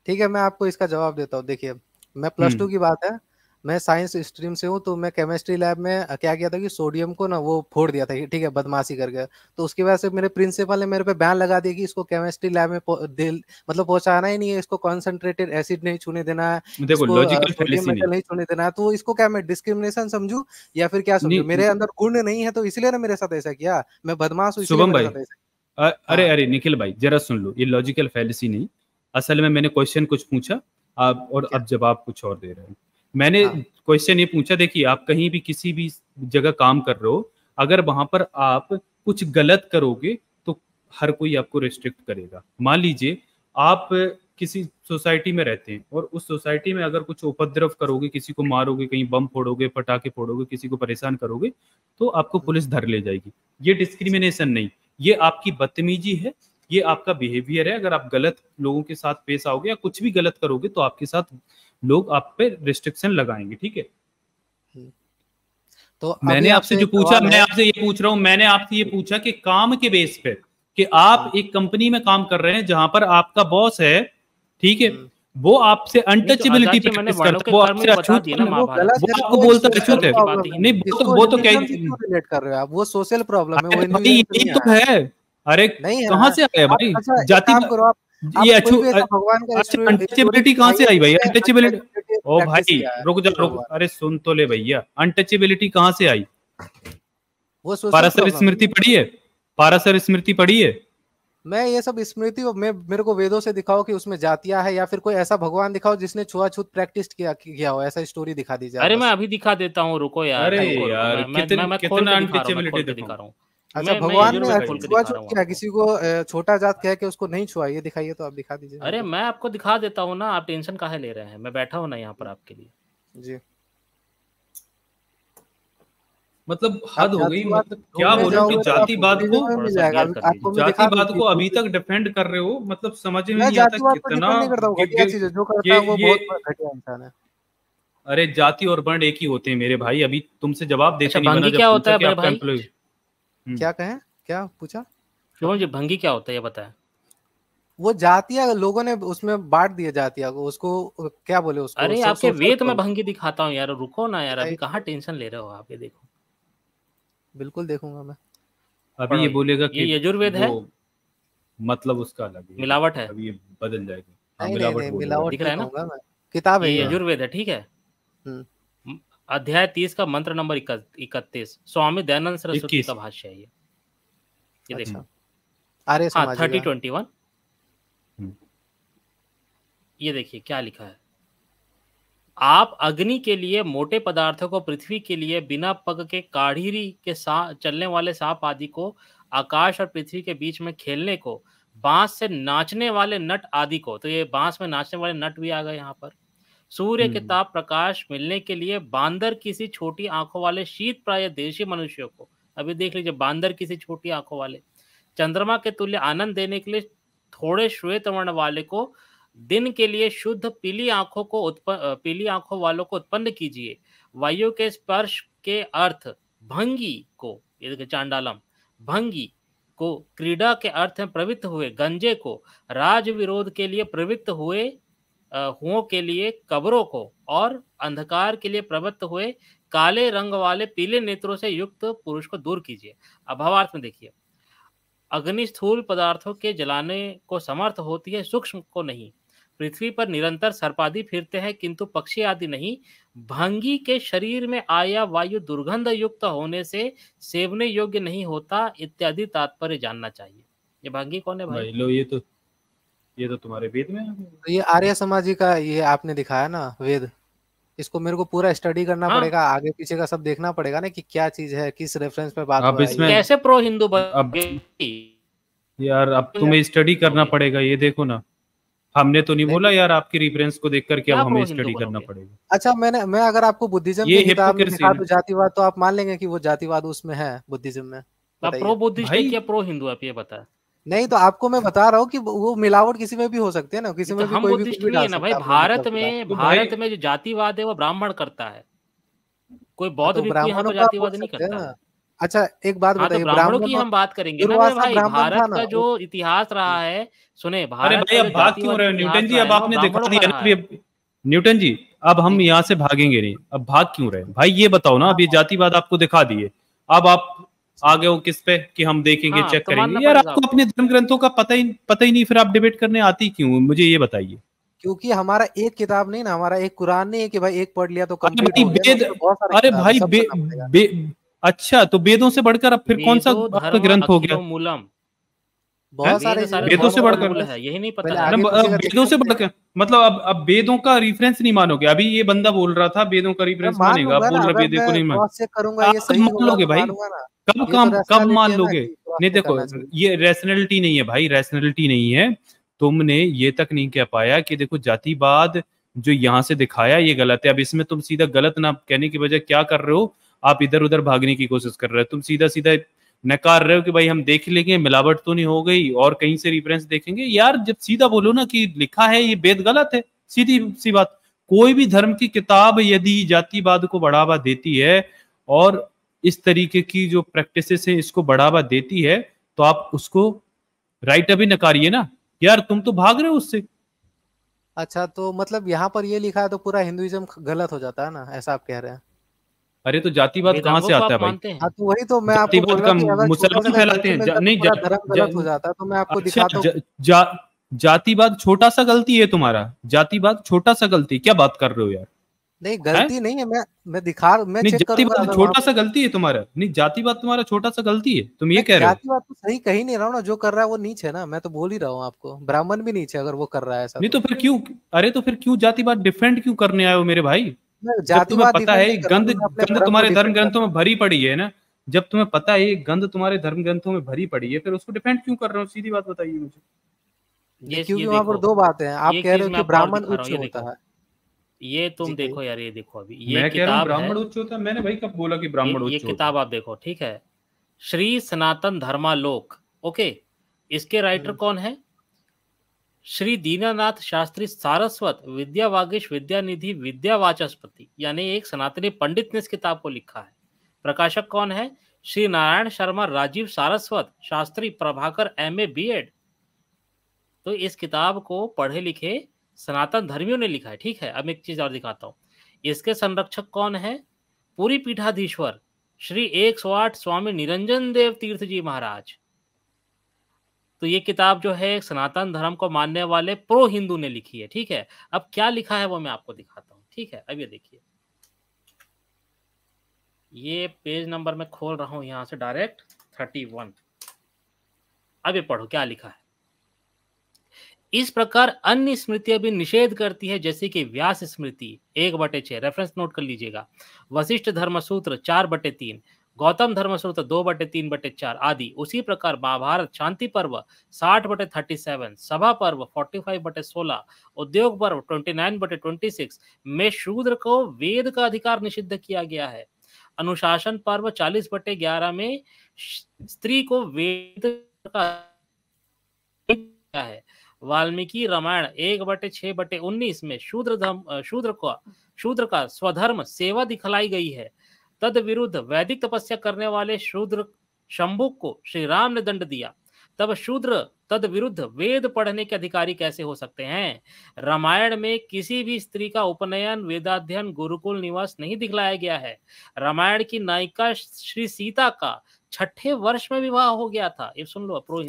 ठीक है, मैं आपको इसका जवाब देता हूँ। देखिए, मैं प्लस टू हम्म। की बात है, मैं साइंस स्ट्रीम से हूँ, तो मैं केमिस्ट्री लैब में क्या किया था कि सोडियम को ना वो फोड़ दिया था, ठीक है, बदमाशी करके। तो उसकी वजह से मेरे प्रिंसिपल ने मेरे पे बैन लगा दिया कि इसको केमिस्ट्री लैब में मतलब पहुंचाना ही नहीं है, इसको कॉन्सेंट्रेटेड एसिड नहीं छूने देना है, देखो इसको लॉजिकल सोडियम फैलेसी नहीं, मेटल नहीं छूने देना है। तो इसको क्या मैं डिस्क्रिमिनेशन समझू या फिर क्या समझू? नहीं मेरे अंदर गुण नहीं है तो इसलिए ना मेरे साथ ऐसा किया, मैं बदमाश हूँ इसलिए शुभम मेरे भाई, साथ ऐसा। अरे हाँ अरे निखिल भाई जरा सुन लो, ये लॉजिकल फैलेसी नहीं, असल में मैंने क्वेश्चन कुछ पूछा, आप और क्या? अब जवाब कुछ और दे रहे हैं। मैंने हाँ क्वेश्चन ये पूछा, देखिए आप कहीं भी किसी भी जगह काम कर रहे हो, अगर वहां पर आप कुछ गलत करोगे तो हर कोई आपको रिस्ट्रिक्ट करेगा। मान लीजिए आप किसी सोसाइटी में रहते हैं और उस सोसाइटी में अगर कुछ उपद्रव करोगे, किसी को मारोगे, कहीं बम फोड़ोगे, पटाखे फोड़ोगे, किसी को परेशान करोगे, तो आपको पुलिस धर ले जाएगी। ये डिस्क्रिमिनेशन नहीं, ये आपकी बदतमीजी है, ये आपका बिहेवियर है। अगर आप गलत लोगों के साथ पेश आओगे या कुछ भी गलत करोगे तो आपके साथ लोग आप पे रिस्ट्रिक्शन लगाएंगे, ठीक है। तो मैंने आपसे जो पूछा, मैं आपसे ये पूछ रहा हूँ, मैंने आपसे ये पूछा कि काम के बेस पे, कि आप एक कंपनी में काम कर रहे हैं जहां पर आपका बॉस है, ठीक है, वो आपसे अनटचेबिलिटी प्रैक्टिस करता है, वो आपसे अछूत, वो आपको बोलता है अछूत है। नहीं, वो तो क्या रिलेट कर रहे हो आप, वो सोशल प्रॉब्लम है, वो यही तो है। अरे कहाँ से आया भाई जाति, ये अनटचेबिलिटी कहाँ से आई भाई? अनटचेबिलिटी, ओ भाई रुक जा, अरे सुन तो ले भैया, अनटचेबिलिटी कहाँ से आई? वो पाराशर स्मृति पढ़ी है? पाराशर स्मृति पढ़ी है? मैं ये सब स्मृति मेरे को वेदों से दिखाओ कि उसमें जातियां है, या फिर कोई ऐसा भगवान दिखाओ जिसने छुआछूत प्रैक्टिस किया हो, ऐसा स्टोरी दिखा दीजिए। अरे मैं अभी दिखा देता हूँ, रुको यार। अरे यार कितना अनटचेबिलिटी दिखा रहा हूँ। अच्छा, भगवान ने छुआछूत किया, किसी को छोटा जात कह के उसको नहीं छुआ, ये दिखाइए तो आप दिखा दीजिए। अरे मैं आपको दिखा देता हूँ ना, आप टेंशन काहे ले रहे हैं? मैं बैठा हूँ ना यहाँ पर आपके लिए। जी, मतलब हद हो गई। मतलब क्या बोलो कि जातिवाद को अभी तक डिफेंड कर रहे हो, मतलब समझ में नहीं आता कितना घटिया चीज है जो करता है, वो बहुत घटिया इंसान है। अरे जाति और वर्ण एक ही होते हैं मेरे भाई, अभी तुमसे जवाब देते नहीं बना। क्या होता है भाई? क्या कहें, क्या पूछा शुभम जी? भंगी क्या होता है ये बताएं। वो जातियां लोगों ने उसमें बांट दिया जातियां को, उसको क्या बोले उसको। अरे आपके वेद में भंगी दिखाता हूँ यार, रुको ना यार, अभी कहाँ टेंशन ले रहे हो आप? ये देखो, बिल्कुल देखूंगा मैं। अभी ये बोलेगा कि ये यजुर्वेद है, मतलब उसका अलग है, मिलावट है। अभी ये बदल जाएगी। मिलावट दिख रहा है ना, किताब है, ये यजुर्वेद है, ठीक है। अध्याय 30 का मंत्र नंबर 31, स्वामी दयानंद सरस्वती का भाष्य है ये देखो। आर्य समाज 30:21। ये देखिए क्या लिखा है। आप अग्नि के लिए मोटे पदार्थों को, पृथ्वी के लिए बिना पग के काढ़ीरी के साथ चलने वाले सांप आदि को, आकाश और पृथ्वी के बीच में खेलने को, बांस से नाचने वाले नट आदि को, तो ये बांस में नाचने वाले नट भी आ गए यहाँ पर। सूर्य के ताप प्रकाश मिलने के लिए बांदर किसी छोटी आंखों वाले शीत प्राय देशी मनुष्यों को, अभी देख लीजिए, बांदर किसी छोटी आंखों वाले, चंद्रमा के तुल्य आनंद देने के लिए थोड़े श्वेत वर्ण वाले को, दिन के लिए शुद्ध पीली आंखों वालों को उत्पन्न कीजिए। वायु के स्पर्श के अर्थ भंगी को, ये देखिए चांडालम, भंगी को क्रीड़ा के अर्थ में प्रवृत्त हुए, गंजे को राज विरोध के लिए प्रवृत्त हुए के लिए कब्रों को, और अंधकार के लिए प्रवृत्त हुए काले रंग वाले पीले नेत्रों से युक्त पुरुष को दूर कीजिए। अब भावार्थ में देखिए, अग्नि स्थूल पदार्थों के जलाने को समर्थ होती है, सूक्ष्म को नहीं। पृथ्वी पर निरंतर सर्पादि फिरते हैं किंतु पक्षी आदि नहीं। भंगी के शरीर में आया वायु दुर्गंध युक्त होने से सेवने योग्य नहीं होता, इत्यादि तात्पर्य जानना चाहिए। ये भंगी कौन है भाई? लो ये तो तुम्हारे वेद में है। तो ये आर्य समाजी का ये आपने दिखाया ना वेद, इसको मेरे को पूरा स्टडी करना पड़ेगा, आगे पीछे का सब देखना पड़ेगा ना कि क्या चीज है, किस रेफरेंस पे बात हो रही है। कैसे प्रो हिंदू यार अब तुम्हें स्टडी करना पड़ेगा, ये देखो ना, हमने तो नहीं बोला यार आपकी रेफरेंस को देख करके अब हमें स्टडी करना पड़ेगा। अच्छा, मैं अगर आपको बुद्धिज्म की किताब में दिखा दूं जातिवाद, तो आप मान लेंगे कि वो जातिवाद उसमें है बुद्धिज्म में? आप प्रो बुद्धिस्ट है क्या प्रो हिंदू आप ये बता? नहीं, तो आपको मैं बता रहा हूँ कि वो मिलावट किसी में भी हो सकती है ना, किसी में भी कोई भी कुछ भी डाल सकता है ना भाई। भारत में जो जातिवाद है वो ब्राह्मण करता है, कोई बौद्ध व्यक्ति यहाँ पर जातिवाद नहीं करता है। अच्छा एक बात बताइए, ब्राह्मणों की हम बात करेंगे ना भाई, भारत का जो इतिहास रहा है, सुने भारत भाई अब भाग क्यों रहे हो न्यूटन जी? अब आपने दिखा दिया न्यूटन जी, अब हम यहाँ से भागेंगे नहीं, अब भाग क्यों रहे भाई? ये बताओ ना, अब ये जातिवाद आपको दिखा दिए, अब आप आगे हो किस पे कि हम देखेंगे, चेक करेंगे? यार आपको अपने धर्म ग्रंथों का पता ही नहीं, फिर आप डिबेट करने आती क्यों? मुझे ये बताइए। क्योंकि हमारा एक किताब नहीं ना, हमारा एक कुरान नहीं है कि भाई एक पढ़ लिया तो कंप्लीट हो गया। अरे भाई अच्छा, तो वेदों से बढ़कर अब फिर कौन सा आपका ग्रंथ हो गया? मूलम बहुत सारे वेदों से बढ़कर है, यही नहीं पता। वेदों से बढ़कर मतलब अब वेदों का रेफरेंस नहीं मानोगे? अभी ये बंदा बोल रहा था वेदों का रेफरेंस मानेगा, बोल रहा वेदों को नहीं मान लोगे भाई? कब मान लोगे? नहीं देखो, ये रैशनैलिटी नहीं है भाई, रैशनैलिटी नहीं है। तुमने ये तक नहीं कह पाया कि देखो जातिवाद जो यहाँ से दिखाया ये गलत है। अब इसमें तुम सीधा गलत ना कहने की बजाय क्या कर रहे हो, आप इधर उधर भागने की कोशिश कर रहे हो। तुम सीधा नकार रहे हो कि भाई हम देख लेंगे मिलावट तो नहीं हो गई और कहीं से रिफरेंस देखेंगे। यार जब सीधा बोलो ना कि लिखा है ये वेद गलत है, सीधी सी बात। कोई भी धर्म की किताब यदि जातिवाद को बढ़ावा देती है और इस तरीके की जो प्रैक्टिसेस है इसको बढ़ावा देती है, तो आप उसको राइट अभी नकारिए ना। यार तुम तो भाग रहे हो उससे। अच्छा, तो मतलब यहाँ पर ये लिखा है तो पूरा हिंदुइज्म गलत हो जाता है ना, ऐसा आप कह रहे हैं? अरे तो जातिवाद कहाँ वेदांगों से को आता है आप भाई? मानते हैं? हाँ, तो वही तो मैं आपको बोल जातिवाद रहा का हूँ कि अगर छोटे से मुसलमान अगर फैलाते गलती हैं। मिल जाए तो नहीं पूरा धर्म गलत हो जाता है, तो मैं आपको अच्छा, दिखाता हूँ। जातिवाद छोटा सा गलती है तुम्हारा, जातिवाद छोटा सा गलती, क्या बात कर रहे हो यार? नहीं, है? गलती नहीं है, मैं नहीं चेक करूंगा जातिवाद अगर वहां छोटा पर। सा गलती है तुम्हारा, नहीं जातिवाद तुम्हारा छोटा सा गलती है, तुम ये मैं कह रहे हो? जातिवाद तो सही कह ही नहीं रहा हूँ ना, जो कर रहा है वो नीच है ना, मैं तो बोल ही रहा हूँ आपको, ब्राह्मण भी नीच है अगर वो कर रहा है ऐसा नहीं तो तो। फिर क्यों, अरे तो फिर क्यों जातिवाद डिफेंड क्यों करने आए हो मेरे भाई? मैं जब तुम्हें जातिवाद पता डिफेंड है नहीं ये कर रहा हूँ, गंध मैं अपने गंध धर्म को तुम्हारे धर्म डिफेंड कर ग्रंथों रहा में भरी पड़ी है ना, जब तुम्हें पता है ये गंध तुम्हारे धर्म ग्रंथों में भरी पड़ी है, फिर उसको डिफेंड क्यों कर रहे हो? सीधी बात बताइए मुझे। हूँ। नहीं, ये क्योंकि वहां पर देखो, दो बातें हैं, आप ये कह रहे चीज हो मैं कि आपको और ब्राह्मण दिखा रहा उच्च हूँ, ये होता देखो, है। ये जी तुम कहिए। देखो यार, ये देखो, अभी ये मैं कह रहा हूँ किताब है, ब्राह्मण उच्च होता है, मैंने भाई कब बोला कि ब्राह्मण ये उच्च होता है? किताब आप देखो, ठीक है, श्री सनातन धर्मालोक, ओके, इसके राइटर कौन है? श्री दीनानाथ शास्त्री सारस्वत विद्या वागीश विद्यानिधि विद्या वाचस्पति, यानी एक सनातनी पंडित ने इस किताब को लिखा है। प्रकाशक कौन है? Shri Narayan Sharma Rajiv Saraswat Shastri Prabhakar MA B.Ed। तो इस किताब को पढ़े लिखे सनातन धर्मियों ने लिखा है, ठीक है। अब एक चीज और दिखाता हूं, इसके संरक्षक कौन है? पूरी पीठाधीश्वर श्री 108 स्वामी निरंजन देव तीर्थ जी महाराज। तो ये किताब जो है सनातन धर्म को मानने वाले प्रो हिंदू ने लिखी है, ठीक है। अब क्या लिखा है वो मैं आपको दिखाता हूँ, ठीक है। अब ये देखिए, ये पेज नंबर मैं खोल रहा हूं यहां से डायरेक्ट 31। अब ये पढ़ो क्या लिखा है। इस प्रकार अन्य स्मृतियां भी निषेध करती है, जैसे कि व्यास स्मृति 1/6, रेफरेंस नोट कर लीजिएगा, वशिष्ठ धर्मसूत्र 4/3, गौतम धर्मसूत्र 2/3/4 आदि। उसी प्रकार महाभारत शांति पर्व 60/37, सभा पर्व 45/16, उद्योग पर्व 29/26 में शूद्र को वेद का अधिकार निषिद्ध किया गया है। अनुशासन पर्व 40/11 में स्त्री को वेद का है। वाल्मीकि रामायण 1/6/19 में शूद्र का स्वधर्म सेवा दिखलाई गई है। तद विरुद्ध वैदिक तपस्या करने वाले शूद्र शंभुक को श्री राम ने दंड दिया। तब शूद्र तद विरुद्ध वेद पढ़ने के अधिकारी कैसे हो सकते हैं? रामायण में किसी भी स्त्री का उपनयन, वेदाध्ययन, गुरुकुल निवास नहीं दिखलाया गया है। रामायण की नायिका श्री सीता का 6ठे वर्ष में विवाह हो गया था। ये सुन लो, प्रो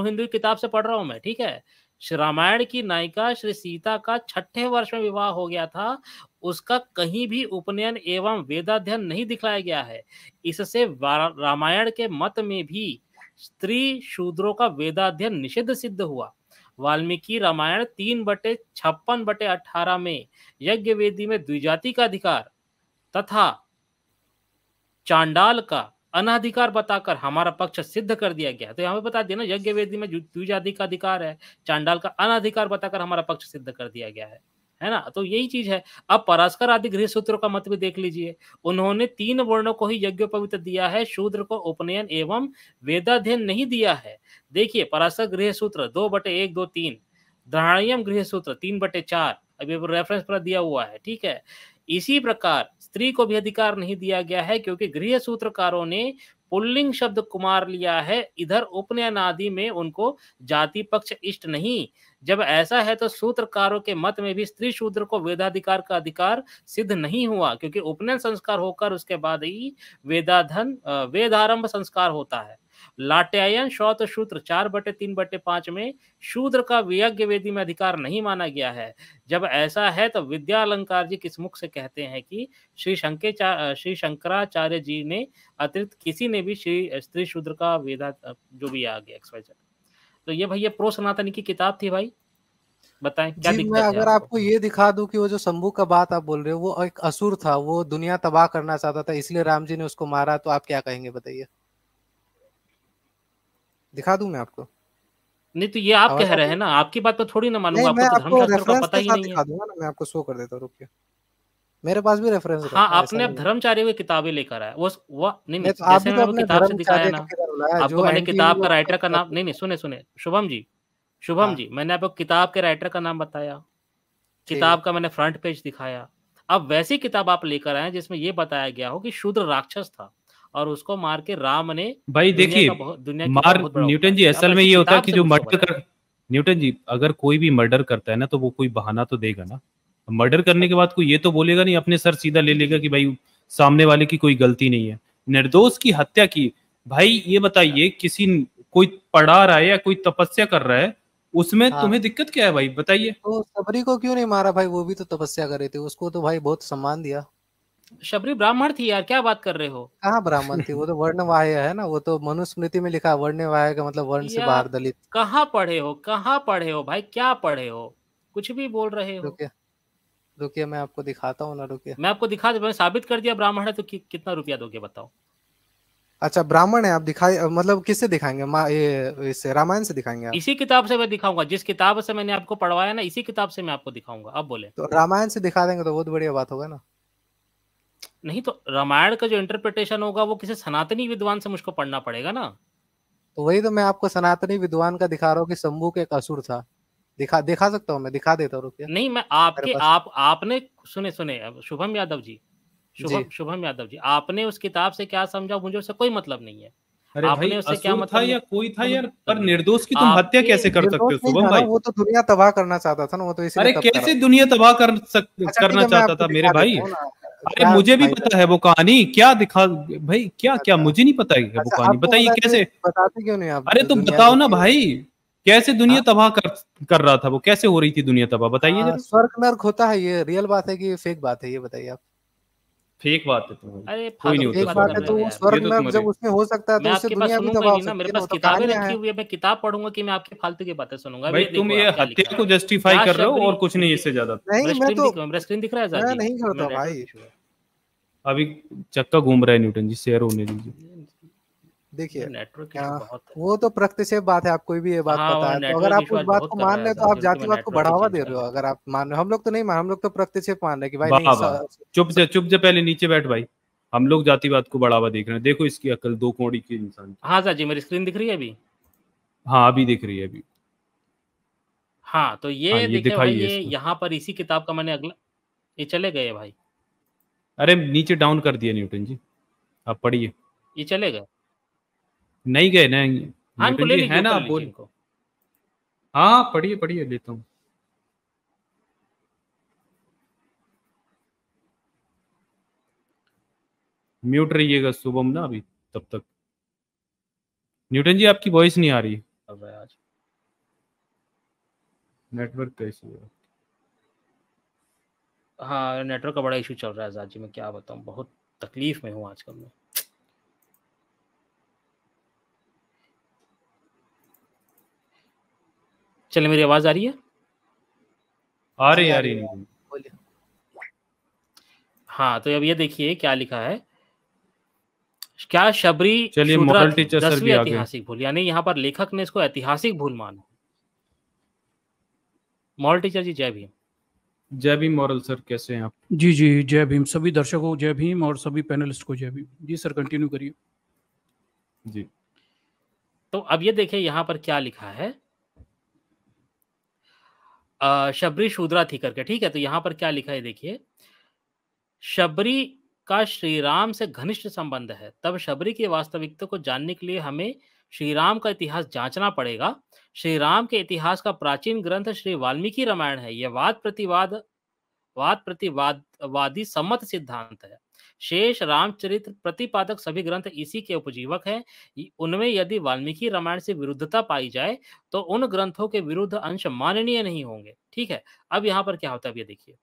हिंदू किताब से पढ़ रहा हूं मैं, ठीक है। रामायण की नायिका श्री सीता का 6ठे वर्ष में विवाह हो गया था। उसका कहीं भी उपनयन एवं वेदाध्ययन नहीं दिखलाया गया है। इससे रामायण के मत में भी स्त्री शूद्रों का वेदाध्ययन निषिद्ध सिद्ध हुआ। वाल्मीकि रामायण 3/56/18 में यज्ञ वेदी में द्विजाति का अधिकार तथा चांडाल का अनाधिकार बताकर हमारा पक्ष सिद्ध कर दिया गया। तो हमें बता दिया ना, यज्ञ वेदी में द्विजाति का अधिकार है, चांडाल का अनाधिकार बताकर हमारा पक्ष सिद्ध कर दिया गया है ना। तो यही चीज है। अब पराशकर आदि गृह सूत्रों का मत भी देख लीजिए। उन्होंने 3 वर्णों को ही यज्ञोपवीत दिया है, शूद्र को उपनयन एवं वेदाध्ययन नहीं दिया है। देखिए, पराशर गृह सूत्र 2/1-2-3, द्रहाणियम गृह सूत्र 3/4, अभी रेफरेंस पर दिया हुआ है, ठीक है। इसी प्रकार स्त्री को भी अधिकार नहीं दिया गया है, क्योंकि गृह सूत्रकारों ने पुल्लिंग शब्द कुमार लिया है। इधर उपनयन आदि में उनको जाति पक्ष इष्ट नहीं। जब ऐसा है तो सूत्रकारों के मत में भी स्त्री शूद्र को वेदाधिकार का अधिकार सिद्ध नहीं हुआ, क्योंकि उपनयन संस्कार होकर उसके बाद ही वेदारंभ संस्कार होता है। लाट्यायन शौत सूत्र 4/3/5 में शूद्र का यज्ञ वेदी में अधिकार नहीं माना गया है। जब ऐसा है तो विद्या अलंकार जी किस मुख से कहते हैं कि श्री शंकराचार्य जी ने अतिरिक्त किसी ने भी स्त्री शूद्र का वेदा जो भी आ गया XYZ। तो ये भैया प्रो सनातनी की किताब थी भाई, बताएं क्या जी, दिक्कत मैं है अगर आपको ये दिखा दूं कि वो जो शंभू का बात आप बोल रहे हो, वो एक असुर था, वो दुनिया तबाह करना चाहता था, इसलिए राम जी ने उसको मारा, तो आप क्या कहेंगे बताइए? दिखा दूं मैं आपको? नहीं तो ये आप आवाज कह आ रहे रही हैं है? ना, आपकी बात पे थोड़ी ना मानूंगा, नहीं, आपको मैं तो आपको धर्मशास्त्रों का रेफरेंस पता के ही साथ नहीं है। दिखा दूंगा ना, मैं आपको शो कर देता हूँ, रुकिए। मेरे पास भी रेफरेंस हाँ, रहता है, ऐसा आपने अब नहीं है। धर्मचार्य की किताबें लेकर आए वो नहीं नहीं नहीं, तो आप जैसे भी मैंने तो आपको अपने किताब से दिखाया धर्मचार्य ना, को किधर लाया, आपको जो मैंने एंटी किताब हिंदू का आप राइटर का कहते नाम, नहीं नहीं, हैं। सुने सुने शुभम जी, शुभम हाँ जी, मैंने आपको किताब के राइटर का नाम बताया, ठीक है। किताब का मैंने फ्रंट पेज दिखाया। अब वैसी किताब आप लेकर आए जिसमें ये बताया गया हो कि शूद्र राक्षस था और उसको मार के राम ने भाई देखिए, दुनिया के ऊपर मार बहुत बड़ा न्यूटन उपकार जी, किया। अब असल में ऐसी ये होता है किताब कि से जो मुझको मर्डर बताइए। कर, न्यूटन जी अगर कोई भी मर्डर करता है ना तो वो कोई बहाना तो देगा ना। मर्डर करने के बाद कोई ये तो बोलेगा नहीं, अपने सर सीधा ले लेगा कि भाई सामने वाले की कोई गलती नहीं है। निर्दोष की हत्या की, भाई ये बताइए, किसी कोई पढ़ा रहा है या कोई तपस्या कर रहा है, उसमें हाँ तुम्हें दिक्कत क्या है भाई, बताइए। तो सबरी को क्यों नहीं मारा भाई, वो भी तो तपस्या कर रही थी, उसको तो भाई बहुत सम्मान दिया। शबरी ब्राह्मण थी यार, क्या बात कर रहे हो कहाँ ब्राह्मण थी, वो तो वर्णवाह्य है ना, वो तो मनुस्मृति में लिखा है, वर्णवाह्य का मतलब वर्ण से बाहर यार? दलित। कहाँ पढ़े हो, कहाँ पढ़े हो भाई, क्या पढ़े हो, कुछ भी बोल रहे हो। रुकिए रुकिए, मैं आपको दिखाता हूँ ना, रुकिए। मैं आपको दिखा दे, मैंने साबित कर दिया ब्राह्मण है तो कितना रुपया दोगे बताओ। अच्छा ब्राह्मण है, आप दिखाए मतलब किससे दिखाएंगे, ये इससे रामायण से दिखाएंगे आप? इसी किताब से मैं दिखाऊंगा, जिस किताब से मैंने आपको पढ़वाया ना, इसी किताब से मैं आपको दिखाऊंगा। अब बोले। तो रामायण से दिखा देंगे तो बहुत बढ़िया बात होगा ना। नहीं तो रामायण का जो इंटरप्रिटेशन होगा वो किसी सनातनी विद्वान से मुझको पढ़ना पड़ेगा ना। तो वही तो मैं आपको सनातनी विद्वान का दिखा रहा हूँ कि शंभू के एक असुर था। दिखा दिखा सकता हूँ, मैं दिखा देता हूँ, रुकिए नहीं, मैं मेरे आपके पास। आपने सुने सुने अब शुभम यादव जी, जी शुभम यादव जी, आपने उस किताब से क्या समझा मुझे उससे कोई मतलब नहीं है। अरे भाई आपने उससे क्या असुर था मतलब या कोई था यार, पर मतलब नहीं है निर्दोष की तुम हत्या आपके। कैसे कर सकते निर्दोष हो नहीं शुभम था ना, भाई? वो तो दुनिया तभाह करना चाहता था ना, वो तो इसीलिए अरे तब करा। कैसे दुनिया तबाह अच्छा ठीक करना है, मैं चाहता आपको था मेरे दिखा भाई? देता हूँ ना। अरे क्या मुझे भी दिखाई पता देता है वो कहानी, क्या दिखा भाई, क्या है? क्या अच्छा मुझे नहीं पता है वो अच्छा, कहानी, आपको बताइए पता है कैसे। तो बताते क्यों नहीं आप अरे तो दुनिया को बताओ ना कि। भाई, कैसे दुनिया हाँ तबाह कर रहा था वो, कैसे हो रही थी दुनिया तबाह, बताइए जरा। स्वर्ग नर्क होता है, ये रियल बात है कि फेक बात है, ये बताइए आप। फेक बात है तुम्हारी, अरे कोई तो नहीं फालतू की होता फेक बात बात कर स्वर्ग है रहे तो हो वो में, यार। ये स्वर्ग तो नर्क तुम्हारे। जब उसमें हो सकता है मैं तो उससे आपकी बात दुनिया भी सुनूंगा ही तबाह हो नहीं ना, सकती मेरे है ना, पास वो तो किताबें कहानियां रखी हैं। हुई है, मैं किताब पढ़ूंगा कि मैं आपकी फालतू की बातें सुनूंगा। अब भाई ये तुम देखो ये आप क्या लिखा हत्या है। को जस्टिफाई क्या कर रहे हो और शबरी, कुछ नहीं इससे ज्यादा। नहीं मेरा मैं स्क्रीन तो मेरा स्क्रीन दिख रहा है आजाद मैं जी? नहीं करता मेरा नेटवर्क भाई। इशू है। अभी चक्का घूम रहा है न्यूटन जी, शेयर होने दीजिए। देखिए मेरा नेटवर्क क्या, इशू बहुत है। वो तो प्रत्यक्ष बात है, आप कोई भी ये बात हाँ, पता मेरा है तो अगर नेटवर्क आप इशू उस आज बात बहुत को कर मान रहा है रहे हैं तो आजाद आप जी, रुकिए मैं जातिवाद को नेटवर्क ही बढ़ावा चेंज दे कर रहे हो, लेता अगर हूँ। आप मान रहे हो, हम लोग तो नहीं मान, हम लोग तो प्रत्यक्ष मान रहे हैं कि भाई नहीं वाह वाह, चुप जा पहले नीचे बैठ भाई। हम लोग जातिवाद को बढ़ावा देख रहे हैं, देखो इसकी अकल, दो कौड़ी की इंसान की। हाँ आजाद जी, मेरी स्क्रीन दिख रही है अभी? हाँ अभी दिख रही है अभी। हाँ तो हाँ ये ये देखिए भाई, दिखाइए ये इसको। यहाँ पर इसी किताब का मैंने अगला, ये चले गए भाई, अरे नीचे डाउन कर दिया न्यूटन जी, आप पढ़िए। ये चले गए। नहीं गए ना हाँ इनको न्यूटन ले जी, लीजिए, है ना, ऊपर आप ले लीजिए बोल। इनको। हाँ हाँ, पढ़िए पढ़िए, लेता हूँ। म्यूट रहिएगा शुभम ना अभी, तब तक। न्यूटन जी आपकी वॉइस नहीं आ रही। अब आज नेटवर्क कैसे है? हाँ, नेटवर्क का बड़ा इशू चल रहा है आजाद जी, मैं क्या बताऊँ, बहुत तकलीफ में हूँ आजकल मैं। चलिए, मेरी आवाज आ रही है? आ जी रही आ आ रही रही है, न्यूटन। बोलिए। हाँ तो अब ये देखिए क्या लिखा है। क्या शबरी चलिए शूद्रा मॉरल थी? टीचर सर 10वीं भी आ गए। ऐतिहासिक भूल, यानी यहाँ पर लेखक ने इसको ऐतिहासिक भूल माना। मॉरल टीचर जी जय भीम। जय भी मॉरल सर, कैसे हैं आप? जी जी, जय भीम सभी दर्शकों को, जय भीम, और सभी पैनलिस्ट को जय भीम। जी सर, कंटिन्यू करिए। जी तो अब ये देखिए यहाँ पर क्या लिखा है, शबरी शूद्रा थी करके, ठीक है। तो यहाँ पर क्या लिखा है देखिए, शबरी का श्री राम से घनिष्ठ संबंध है। तब शबरी की वास्तविकता को जानने के लिए हमें श्री राम का इतिहास जांचना पड़ेगा। श्री राम के इतिहास का प्राचीन ग्रंथ श्री वाल्मीकि रामायण है। यह वाद प्रतिवादवादी सम्मत सिद्धांत है। शेष रामचरित्र प्रतिपादक सभी ग्रंथ इसी के उपजीवक हैं। उनमें यदि वाल्मीकि रामायण से विरुद्धता पाई जाए तो उन ग्रंथों के विरुद्ध अंश माननीय नहीं होंगे, ठीक है। अब यहाँ पर क्या होता है, अब ये देखिए,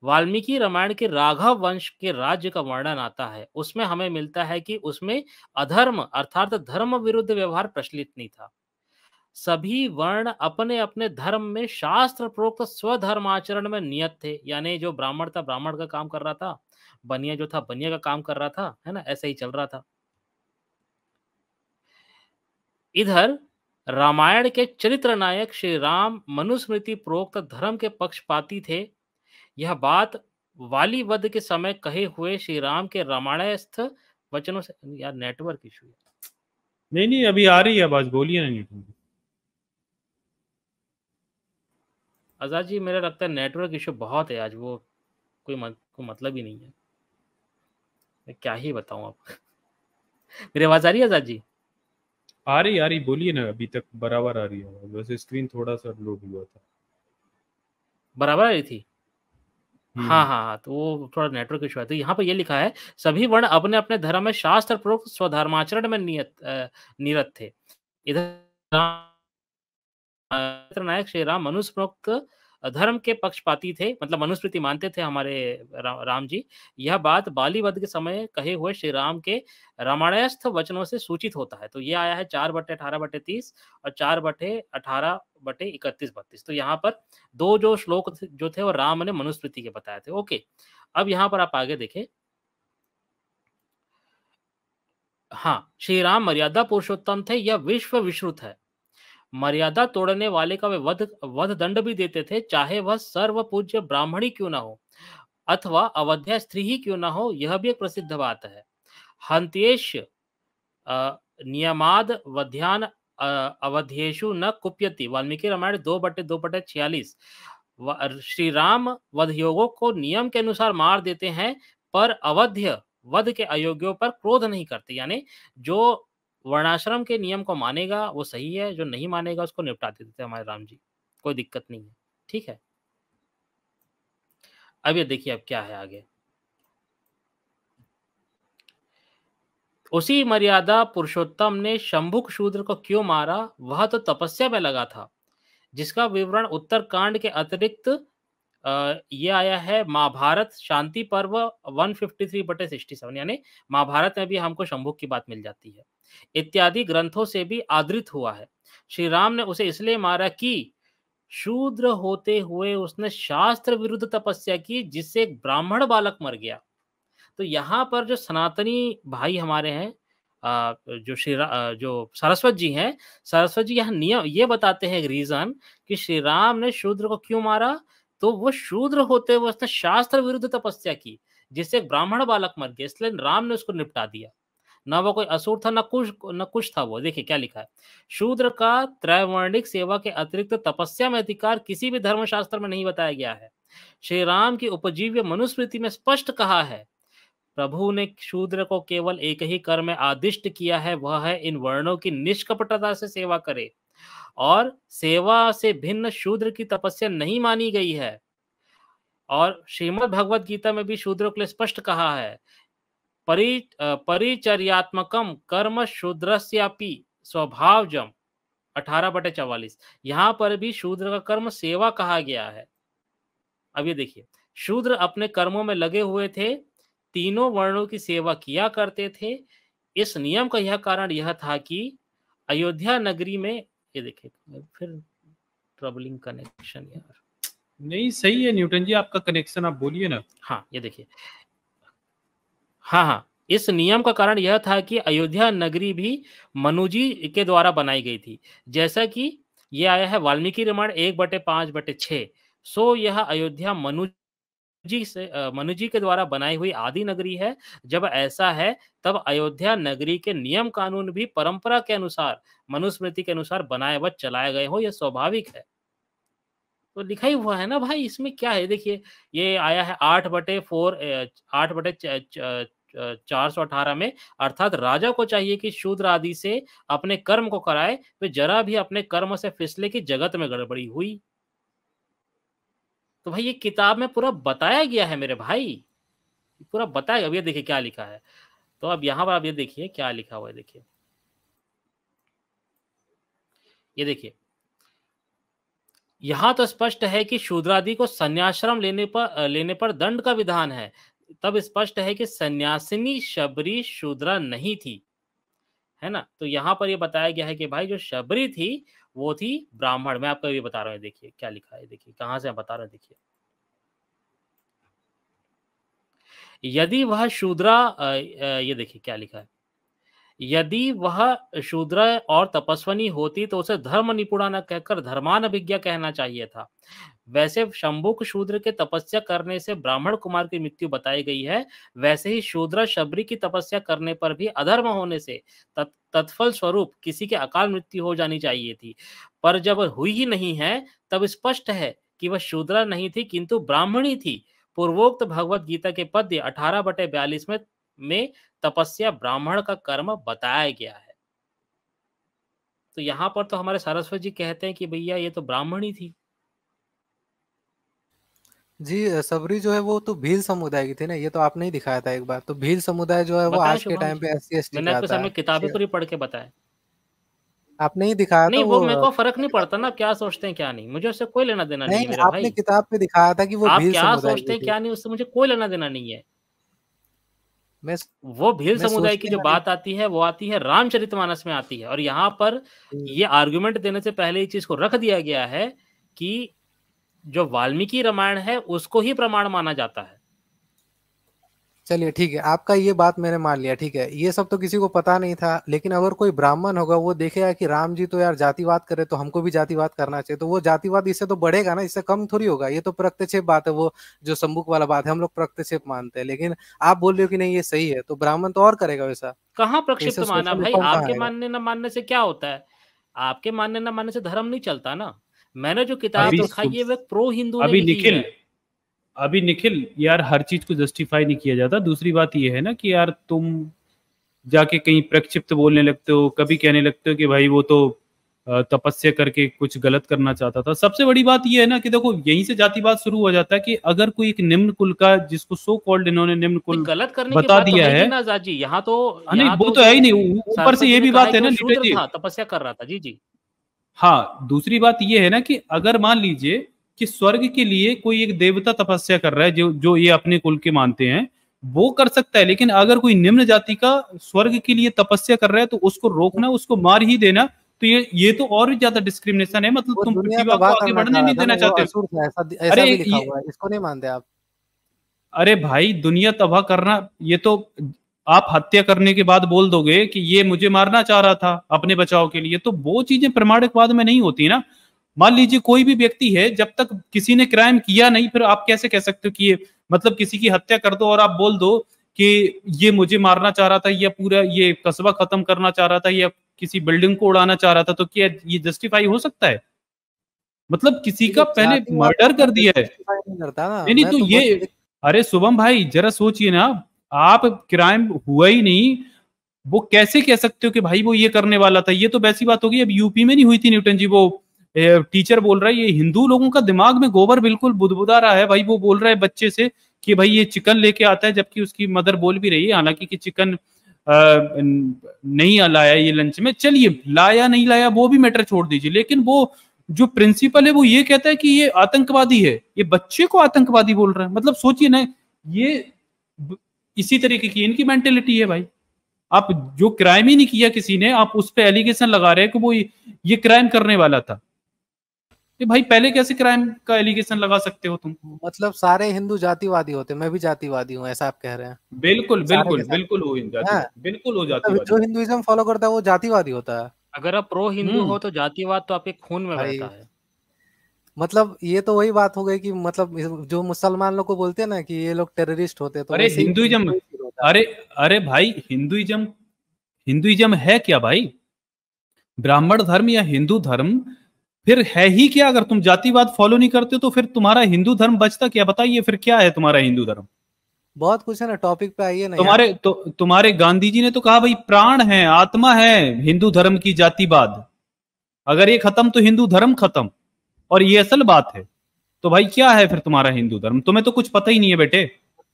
वाल्मीकि रामायण के राघव वंश के राज्य का वर्णन आता है। उसमें हमें मिलता है कि उसमें अधर्म अर्थात धर्म विरुद्ध व्यवहार प्रचलित नहीं था। सभी वर्ण अपने अपने धर्म में शास्त्र प्रोक्त स्वधर्माचरण में नियत थे। यानी जो ब्राह्मण था ब्राह्मण का काम कर रहा था, बनिया जो था बनिया का काम कर रहा था, है ना, ऐसा ही चल रहा था। इधर रामायण के चरित्र नायक श्री राम मनुस्मृति प्रोक्त धर्म के पक्षपाती थे। यह बात वाली वध के समय कहे हुए श्री राम के रामायणस्थ वचनों से, यार नेटवर्क इशू है। नहीं अभी आ रही है आवाज, बोलिए ना न्यूटन जी। आजाद जी मेरा लगता है नेटवर्क इशू बहुत है आज, वो कोई मतलब ही नहीं है, मैं क्या ही बताऊं आप। मेरी आवाज आ रही है आजाद जी? आ रही बोलिए ना, अभी तक बराबर आ रही है आवाज, वैसे स्क्रीन थोड़ा सा लोड हुआ था। बराबर आ रही थी? हम्म। हाँ, तो वो थोड़ा नेटवर्क इशू है। तो यहाँ पर ये लिखा है, सभी वर्ण अपने अपने धर्म में शास्त्र प्रोक्त स्वधर्माचरण में निरत थे। इधर नायक श्री राम मनुस्मृत धर्म के पक्षपाती थे, मतलब मनुस्मृति मानते थे हमारे राम जी। यह बात बाली वध के समय कहे हुए श्री राम के रामायणस्थ वचनों से सूचित होता है। तो ये आया है 4/18/30 और 4/18/31-32। तो यहाँ पर दो जो श्लोक जो थे वो राम ने मनुस्मृति के बताए थे। ओके, अब यहाँ पर आप आगे देखें। हाँ, श्री राम मर्यादा पुरुषोत्तम थे, यह विश्व विश्रुत है। मर्यादा तोड़ने वाले का वे वध दंड भी देते थे, चाहे वह सर्व पूज्य ब्राह्मणी क्यों ना हो अथवा अवध्या स्त्री ही क्यों ना हो। यह भी एक प्रसिद्ध बात है। हंत्येश नियमाद वध्यान अवध्येशु न कुप्यति। वाल्मीकि रामायण 2/2/46। श्री राम वधयोगों को नियम के अनुसार मार देते हैं, पर अवध्य वध के अयोग्यों पर क्रोध नहीं करते। यानी जो वर्णाश्रम के नियम को मानेगा वो सही है, जो नहीं मानेगा उसको निपटा देते थे हमारे राम जी, कोई दिक्कत नहीं है। ठीक है, अब ये देखिए अब क्या है आगे। उसी मर्यादा पुरुषोत्तम ने शंभुक शूद्र को क्यों मारा, वह तो तपस्या में लगा था, जिसका विवरण उत्तरकांड के अतिरिक्त ये आया है महाभारत शांति पर्व 153/67। यानी महाभारत में भी हमको शंभुक की बात मिल जाती है, इत्यादि ग्रंथों से भी आदृत हुआ है। श्री राम ने उसे इसलिए मारा कि शूद्र होते हुए उसने शास्त्र विरुद्ध तपस्या की, जिससे एक ब्राह्मण बालक मर गया। तो यहाँ पर जो सनातनी भाई हमारे हैं, जो सरस्वत जी हैं, सरस्वत जी यहाँ नियम ये बताते हैं, एक रीजन कि श्री राम ने शूद्र को क्यों मारा। तो वो शूद्र होते हुए उसने शास्त्र विरुद्ध तपस्या की, जिससे एक ब्राह्मण बालक मर गया, इसलिए राम ने उसको निपटा दिया। ना वो कोई असुर था, न कुछ था वो। देखिए क्या लिखा है, शूद्र का त्रैवर्णिक सेवा के अतिरिक्त तपस्या में अधिकार किसी भी धर्मशास्त्र में नहीं बताया गया है। श्री राम की उपजीव्य मनुस्मृति में स्पष्ट कहा है, प्रभु ने शूद्र को केवल एक ही कर्म में आदिष्ट किया है, वह है इन वर्णों की निष्कपटता से सेवा करे, और सेवा से भिन्न शूद्र की तपस्या नहीं मानी गई है। और श्रीमद् भगवद गीता में भी शूद्रों के लिए स्पष्ट कहा है, परिचर्यात्मकम कर्म शूद्रस्यापि स्वभावजम 18/44। यहाँ पर भी शूद्र का कर्म सेवा कहा गया है। अब ये देखिए, शूद्र अपने कर्मों में लगे हुए थे, तीनों वर्णों की सेवा किया करते थे। इस नियम का यह कारण यह था कि अयोध्या नगरी में, ये देखिए फिर ट्रबलिंग कनेक्शन यार। नहीं सही है न्यूटन जी आपका कनेक्शन, आप बोलिए ना। हाँ ये देखिए, हाँ, इस नियम का कारण यह था कि अयोध्या नगरी भी मनुजी के द्वारा बनाई गई थी। जैसा कि ये आया है वाल्मीकि रामायण 1/5/6। सो यह अयोध्या मनुजी के द्वारा बनाई हुई आदि नगरी है। जब ऐसा है तब अयोध्या नगरी के नियम कानून भी परंपरा के अनुसार, मनुस्मृति के अनुसार बनाए व चलाए गए हो, यह स्वाभाविक है। तो लिखा ही हुआ है ना भाई, इसमें क्या है। देखिए ये आया है 8/418 में, अर्थात राजा को चाहिए कि शूद्र आदि से अपने कर्म को कराए, वे जरा भी अपने कर्म से फिसले कि जगत में गड़बड़ी हुई। तो भाई ये किताब में पूरा बताया गया है मेरे भाई, पूरा बताया। अब ये देखिए क्या लिखा है, तो अब यहाँ पर आप ये देखिए क्या लिखा हुआ है। देखिए ये देखिए, यहाँ तो स्पष्ट है कि शूद्रादि को संन्याश्रम लेने पर दंड का विधान है। तब स्पष्ट है कि सन्यासिनी शबरी शूद्रा नहीं थी, है ना। तो यहाँ पर ये बताया गया है कि भाई जो शबरी थी वो थी ब्राह्मण। मैं आपको ये बता रहा हूँ, देखिए क्या लिखा है, देखिए कहाँ से मैं बता रहा हूँ। देखिए यदि वह शूद्रा, ये देखिए क्या लिखा है, यदि वह शूद्र और तपस्वनी होती तो उसे धर्म निपुणा न कहकर धर्मानभिज्ञा कहना चाहिए था। वैसे शंभुक शूद्र के तपस्या करने से ब्राह्मण कुमार की मृत्यु बताई गई है, वैसे ही शूद्र शबरी की तपस्या करने पर भी अधर्म होने से तत्फल स्वरूप किसी की अकाल मृत्यु हो जानी चाहिए थी, पर जब हुई ही नहीं है तब स्पष्ट है कि वह शूद्रा नहीं थी किंतु ब्राह्मणी थी। पूर्वोक्त भगवत गीता के पद्य 18/42 में तपस्या ब्राह्मण का कर्म बताया गया है। तो यहाँ पर तो हमारे सरस्वती जी कहते हैं कि भैया ये तो ब्राह्मणी थी। जी सबरी जो है वो तो भील समुदाय की थी ना, ये तो आपने ही दिखाया था एक बार। तो भील समुदाय जो है वो बताया आज के शुभम टाइम जी, पे SC/ST मैंने पे आपके आता सामने है। किताबें ठीक पूरी है, पढ़ के बताया। आपने ही दिखाया था नहीं वो मेरे वो को फर्क नहीं पड़ता ना, क्या सोचते हैं क्या नहीं, मुझे उससे कोई लेना देना नहीं नहीं है मेरे आपने भाई। किताब पे दिखाया था कि वो आप भील क्या समुदाय सोचते की हैं थी। क्या नहीं, उससे मुझे कोई लेना देना नहीं है। मैं वो भील मैं समुदाय की सोचने जो का नहीं। बात आती है वो आती है रामचरितमानस में आती है, और यहाँ पर ये आर्गुमेंट देने से पहले इस चीज को रख दिया गया है कि जो वाल्मीकि रामायण है उसको ही प्रमाण माना जाता है। चलिए ठीक है, आपका ये बात मैंने मान लिया। ठीक है, ये सब तो किसी को पता नहीं था, लेकिन अगर कोई ब्राह्मण होगा वो देखेगा कि राम जी तो यार जातिवाद करे तो हमको भी जातिवाद करना चाहिए, तो वो जातिवाद इससे तो बढ़ेगा ना, इससे कम थोड़ी होगा। ये तो प्रत्यक्षेप बात है, वो जो संबुक वाला बात है हम लोग प्रत्यक्षेप मानते हैं, लेकिन आप बोल रहे हो कि नहीं ये सही है, तो ब्राह्मण तो और करेगा वैसा। कहाँ तो प्रक्षिप्त इससे माना सोशल भाई, रिफॉर्म कहाँ आपके आएगा? मानने न मानने से क्या होता है? आपके मानने न मानने से धर्म नहीं चलता ना। मैंने जो नहीं किताब अभी तो दिखाई है वो प्रो हिंदू ने अभी लिखी निखिल है। अभी निखिल यार, हर चीज को जस्टिफाई नहीं किया जाता। दूसरी बात ये है ना कि यार तुम जाके कहीं प्रक्षिप्त बोलने लगते हो, कभी कहने लगते हो कि भाई वो तो तपस्या करके कुछ गलत करना चाहता था। सबसे बड़ी बात ये है ना कि देखो यहीं से जातिवाद शुरू हो जाता है कि अगर कोई एक निम्न कुल का, जिसको सो कॉल्ड इन्होंने निम्न नहीं, कुल गलत करने की बता बात तो दिया है ही है। ना आजाद जी। यहाँ नहीं वो तो तो है ही जो नहीं, ऊपर से सरस्वती ये जी ने भी कहा है बात है कि ना वो नीरज शूद्र जी। था, तपस्या कर रहा था। जी जी। हाँ, दूसरी बात ये है ना कि अगर मान लीजिए कि स्वर्ग के लिए कोई एक देवता तपस्या कर रहा है, जो जो ये अपने कुल के मानते हैं, वो कर सकता है। लेकिन अगर कोई निम्न जाति का स्वर्ग के लिए तपस्या कर रहा है तो उसको रोकना, उसको मार ही देना, तो ये तो और भी ज्यादा डिस्क्रिमिनेशन है। मतलब वो तुम दुनिया प्रतिभा को तबाह आगे करना बढ़ने चाह रहा नहीं था ना, देना वो चाहते हो। असुर था, ऐसा ऐसा अरे भी लिखा ये हुआ है, इसको नहीं मानते आप? अरे भाई, दुनिया तबाह करना, ये तो आप हत्या करने के बाद बोल दोगे कि ये मुझे मारना चाह रहा था अपने बचाव के लिए, तो वो चीजें प्रमाणिकवाद में नहीं होती ना। मान लीजिए कोई भी व्यक्ति है, जब तक किसी ने क्राइम किया नहीं, फिर आप कैसे कह सकते हो कि ये, मतलब किसी की हत्या कर दो और आप बोल दो कि ये मुझे मारना चाह रहा था, या पूरा ये कस्बा खत्म करना चाह रहा था, या किसी बिल्डिंग को उड़ाना चाह रहा था, तो क्या ये जस्टिफाई हो सकता है? मतलब किसी ठीक का है, पहले जातिवाद मर्डर कर दिया है। जस्टिफाई नहीं करता ना, नहीं नहीं, मैं तो तो ये, बस अरे शुभम भाई जरा सोचिए ना, आप क्राइम हुआ ही नहीं, वो कैसे कह सकते हो कि भाई वो ये करने वाला था? ये तो वैसी बात होगी, अब यूपी में नहीं हुई थी न्यूटन जी, वो टीचर बोल रहा है ये हिंदू लोगों का दिमाग में गोबर बिल्कुल बुदबुदा रहा है भाई। वो बोल रहा है बच्चे से कि भाई ये चिकन लेके आता है, जबकि उसकी मदर बोल भी रही है हालांकि कि चिकन नहीं लाया ये लंच में। चलिए लाया नहीं लाया वो भी मैटर छोड़ दीजिए, लेकिन वो जो प्रिंसिपल है वो ये कहता है कि ये आतंकवादी है, ये बच्चे को आतंकवादी बोल रहा है। मतलब सोचिए ना, ये इसी तरीके की इनकी मेंटेलिटी है भाई। आप जो क्राइम ही नहीं किया किसी ने, आप उस पर एलिगेशन लगा रहे हैं कि वो ये क्राइम करने वाला था। ये भाई पहले कैसे क्राइम का एलिगेशन लगा सकते हो तुम? मतलब सारे हिंदू जातिवादी होते, मैं भी जातिवादी हूँ ऐसा आप कह रहे हैं? बिल्कुल सारे के बिल्कुल सारे? बिल्कुल हो हाँ, जातिवादी, बिल्कुल हो मतलब जो जातिवादी। हिंदुइज्म फॉलो करता है वो जातिवादी होता है अगर आप प्रो हिंदू हम्म। हो तो जातिवाद तो आपके खून में बहता भाई। है। मतलब ये तो वही बात हो गई कि मतलब जो मुसलमान लोग को बोलते हैं ना कि ये लोग टेररिस्ट होते हैं, तो अरे वैसे ही हिंदुइज्म, वही feel होता है। अरे अरे भाई, हिंदुइज्म, हिंदुइज्म है क्या भाई? ब्राह्मण धर्म या हिंदू धर्म फिर है ही क्या? अगर तुम जातिवाद फॉलो नहीं करते तो फिर तुम्हारा हिंदू धर्म बचता क्या? बताइए फिर क्या है तुम्हारा हिंदू धर्म? बहुत कुछ है ना, टॉपिक पे आइए ना यार। तुम्हारे गांधी जी ने तो कहा भाई प्राण है, आत्मा है हिंदू धर्म की जातिवाद। अगर ये खत्म तो हिंदू धर्म खत्म, और ये असल बात है। तो भाई क्या है फिर तुम्हारा हिंदू धर्म? तुम्हें तो कुछ पता ही नहीं है बेटे।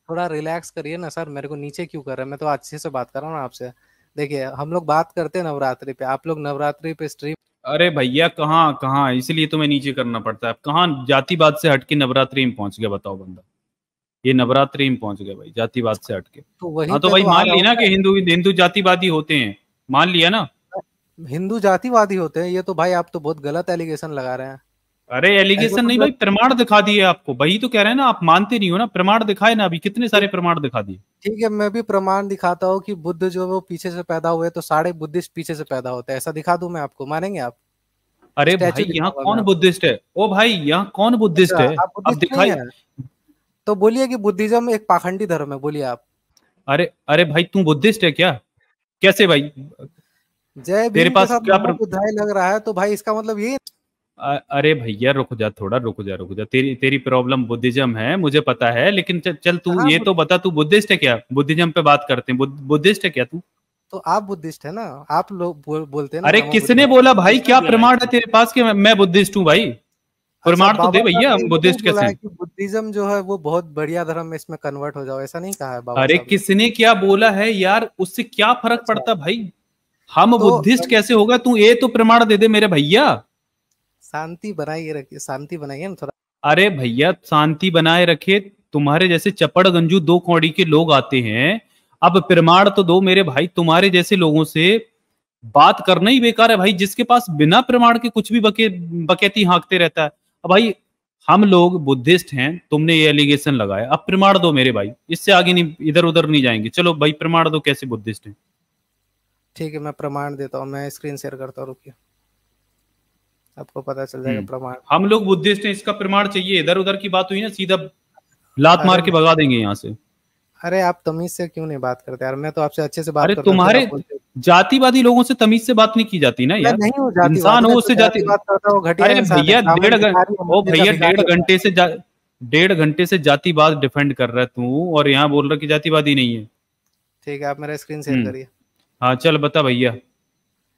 थोड़ा रिलैक्स करिए ना सर, मेरे को नीचे क्यों कर रहे हैं? मैं तो अच्छे से बात कर रहा हूँ ना आपसे। देखिए हम लोग बात करते हैं नवरात्रि पे, आप लोग नवरात्रि पे स्ट्रीम। अरे भैया कहाँ कहाँ, इसलिए तुम्हें नीचे करना पड़ता है। अब कहाँ जातिवाद से हटके नवरात्रि में पहुंच गया बताओ बंदा? ये नवरात्रि में पहुंच गया भाई जातिवाद से हटके। तो वहीं हाँ तो पे भाई तो आ मान रहा ली हूँ ना ना, कि हिंदू हिंदू जातिवादी होते हैं, मान लिया ना। हिंदू जातिवादी होते हैं, ये तो भाई आप तो बहुत गलत एलिगेशन लगा रहे हैं। अरे ऐसे एलिगेशन तो नहीं भाई, प्रमाण दिखा दिए आपको। वही तो कह रहे हैं ना, आप मानते नहीं हो ना। प्रमाण दिखाए ना, अभी कितने सारे प्रमाण दिखा दिए। ठीक है, मैं भी प्रमाण दिखाता हूँ कि बुद्ध जो है वो पीछे से पैदा हुए, तो सारे बुद्धिस्ट पीछे से पैदा होते हैं, ऐसा दिखा दूं मैं आपको, मानेंगे आप? अरे स्टैचू भाई यहाँ दिखाऊंगा मैं कौन आपको। बुद्धिस्ट है? ओ भाई यहाँ कौन बुद्धिस्ट अच्छा, है? आप अब बुद्धिस्ट नहीं दिखाई। है तो बोलिए कि बुद्धिज्म एक पाखंडी धर्म है, बोलिए आप। अरे अरे भाई तू बुद्धिस्ट है क्या? कैसे भाई? जय तेरे भीम के पास साथ क्या नमो बुद्धाय लग रहा है, तो भाई इसका मतलब ये अरे भैया रुक जा, थोड़ा रुक जा। तेरी तेरी प्रॉब्लम बुद्धिज्म है, मुझे पता है, लेकिन चल तू कहाँ ये तो बता, तू बुद्धिस्ट है क्या? बुद्धिज्म पे बात करते हैं, बुद्धिस्ट है क्या तू? तो आप बुद्धिस्ट है ना, आप लोग बोलते हैं ना अरे नमो किसने बुद्धाय। बोला भाई? किसने क्या बोला प्रमाण है इसको? तेरे पास कि मैं बुद्धिस्ट हूँ भाई? अच्छा, प्रमाण तो बाबा दे साहब भैया, ने हम ये नहीं बुद्धिस्ट बोला कैसे है हैं? कि बुद्धिज्म जो है वो बहुत बढ़िया धर्म है, इसमें कन्वर्ट हो जाओ, ऐसा नहीं कहा है बाबा अरे साहब ने। किसने क्या बोला है यार? उससे क्या फर्क अच्छा, पड़ता भाई? हम तो बुद्धिस्ट कैसे होगा? तू ये तो प्रमाण दे दे मेरे भैया। शांति बनाइए रखिए, शांति बनाइए ना थोड़ा। अरे भैया शांति बनाए रखे, तुम्हारे जैसे चपड़ गंजू दो कौड़ी के लोग आते हैं। अब प्रमाण तो दो मेरे भाई, तुम्हारे जैसे लोगों से बात करना ही बेकार है भाई, जिसके पास बिना प्रमाण के कुछ भी बकैती हाँकते रहता है। अब भाई हम लोग बुद्धिस्ट हैं, तुमने ये एलिगेशन लगाया, अब प्रमाण दो मेरे भाई, इससे आगे नहीं, इधर उधर नहीं जाएंगे। चलो भाई प्रमाण दो, कैसे बुद्धिस्ट हैं? ठीक है, मैं प्रमाण देता हूँ, मैं स्क्रीन शेयर करता हूँ, रुकिए, आपको पता चल जाएगा प्रमाण। हम लोग बुद्धिस्ट हैं, इसका प्रमाण चाहिए। इधर उधर की बात हुई ना, सीधा लात मार के भगा देंगे यहाँ से। अरे आप तमीज से क्यों नहीं बात करते यार, मैं तो आपसे अच्छे से बात अरे करता हूँ, फिर तुम्हारे आप बोलते हो। जातिवादी लोगों से तमीज से बात नहीं की जाती ना मैं यार। नहीं हूँ जातिवादी, इंसान हो मैं उससे तो जाति। बात करता हूँ, घटिया अरे इंसान है, भैया सामने भिखारी है, ओ मंदिर का भैया भिखारी डेढ़ है। घंटे से 1.5 घंटे से जातिवाद डिफेंड कर रहा है तू, और यहाँ बोल रहा कि जातिवादी नहीं है। ठीक है, आप मेरा स्क्रीन शेयर करिए। हाँ चल बता भैया, ये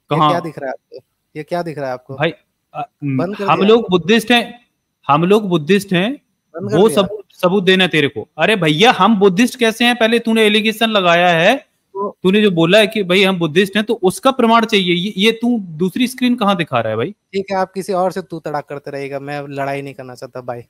कहाँ? क्या दिख रहा है आपको? ये क्या दिख रहा है आपको? भाई बंद कर हम दिया? लोग बुद्धिस्ट हैं, हम लोग बुद्धिस्ट हैं। बंद कर वो दिया? सबूत देना तेरे को। अरे भैया हम बुद्धिस्ट कैसे हैं? पहले तूने एलिगेशन लगाया है, तो तूने जो बोला है कि भाई हम बुद्धिस्ट हैं, तो उसका प्रमाण चाहिए। ये तू दूसरी स्क्रीन कहाँ दिखा रहा है भाई? ठीक है, आप किसी और से तू तड़ाक करते रहिएगा, मैं लड़ाई नहीं करना चाहता, बाय।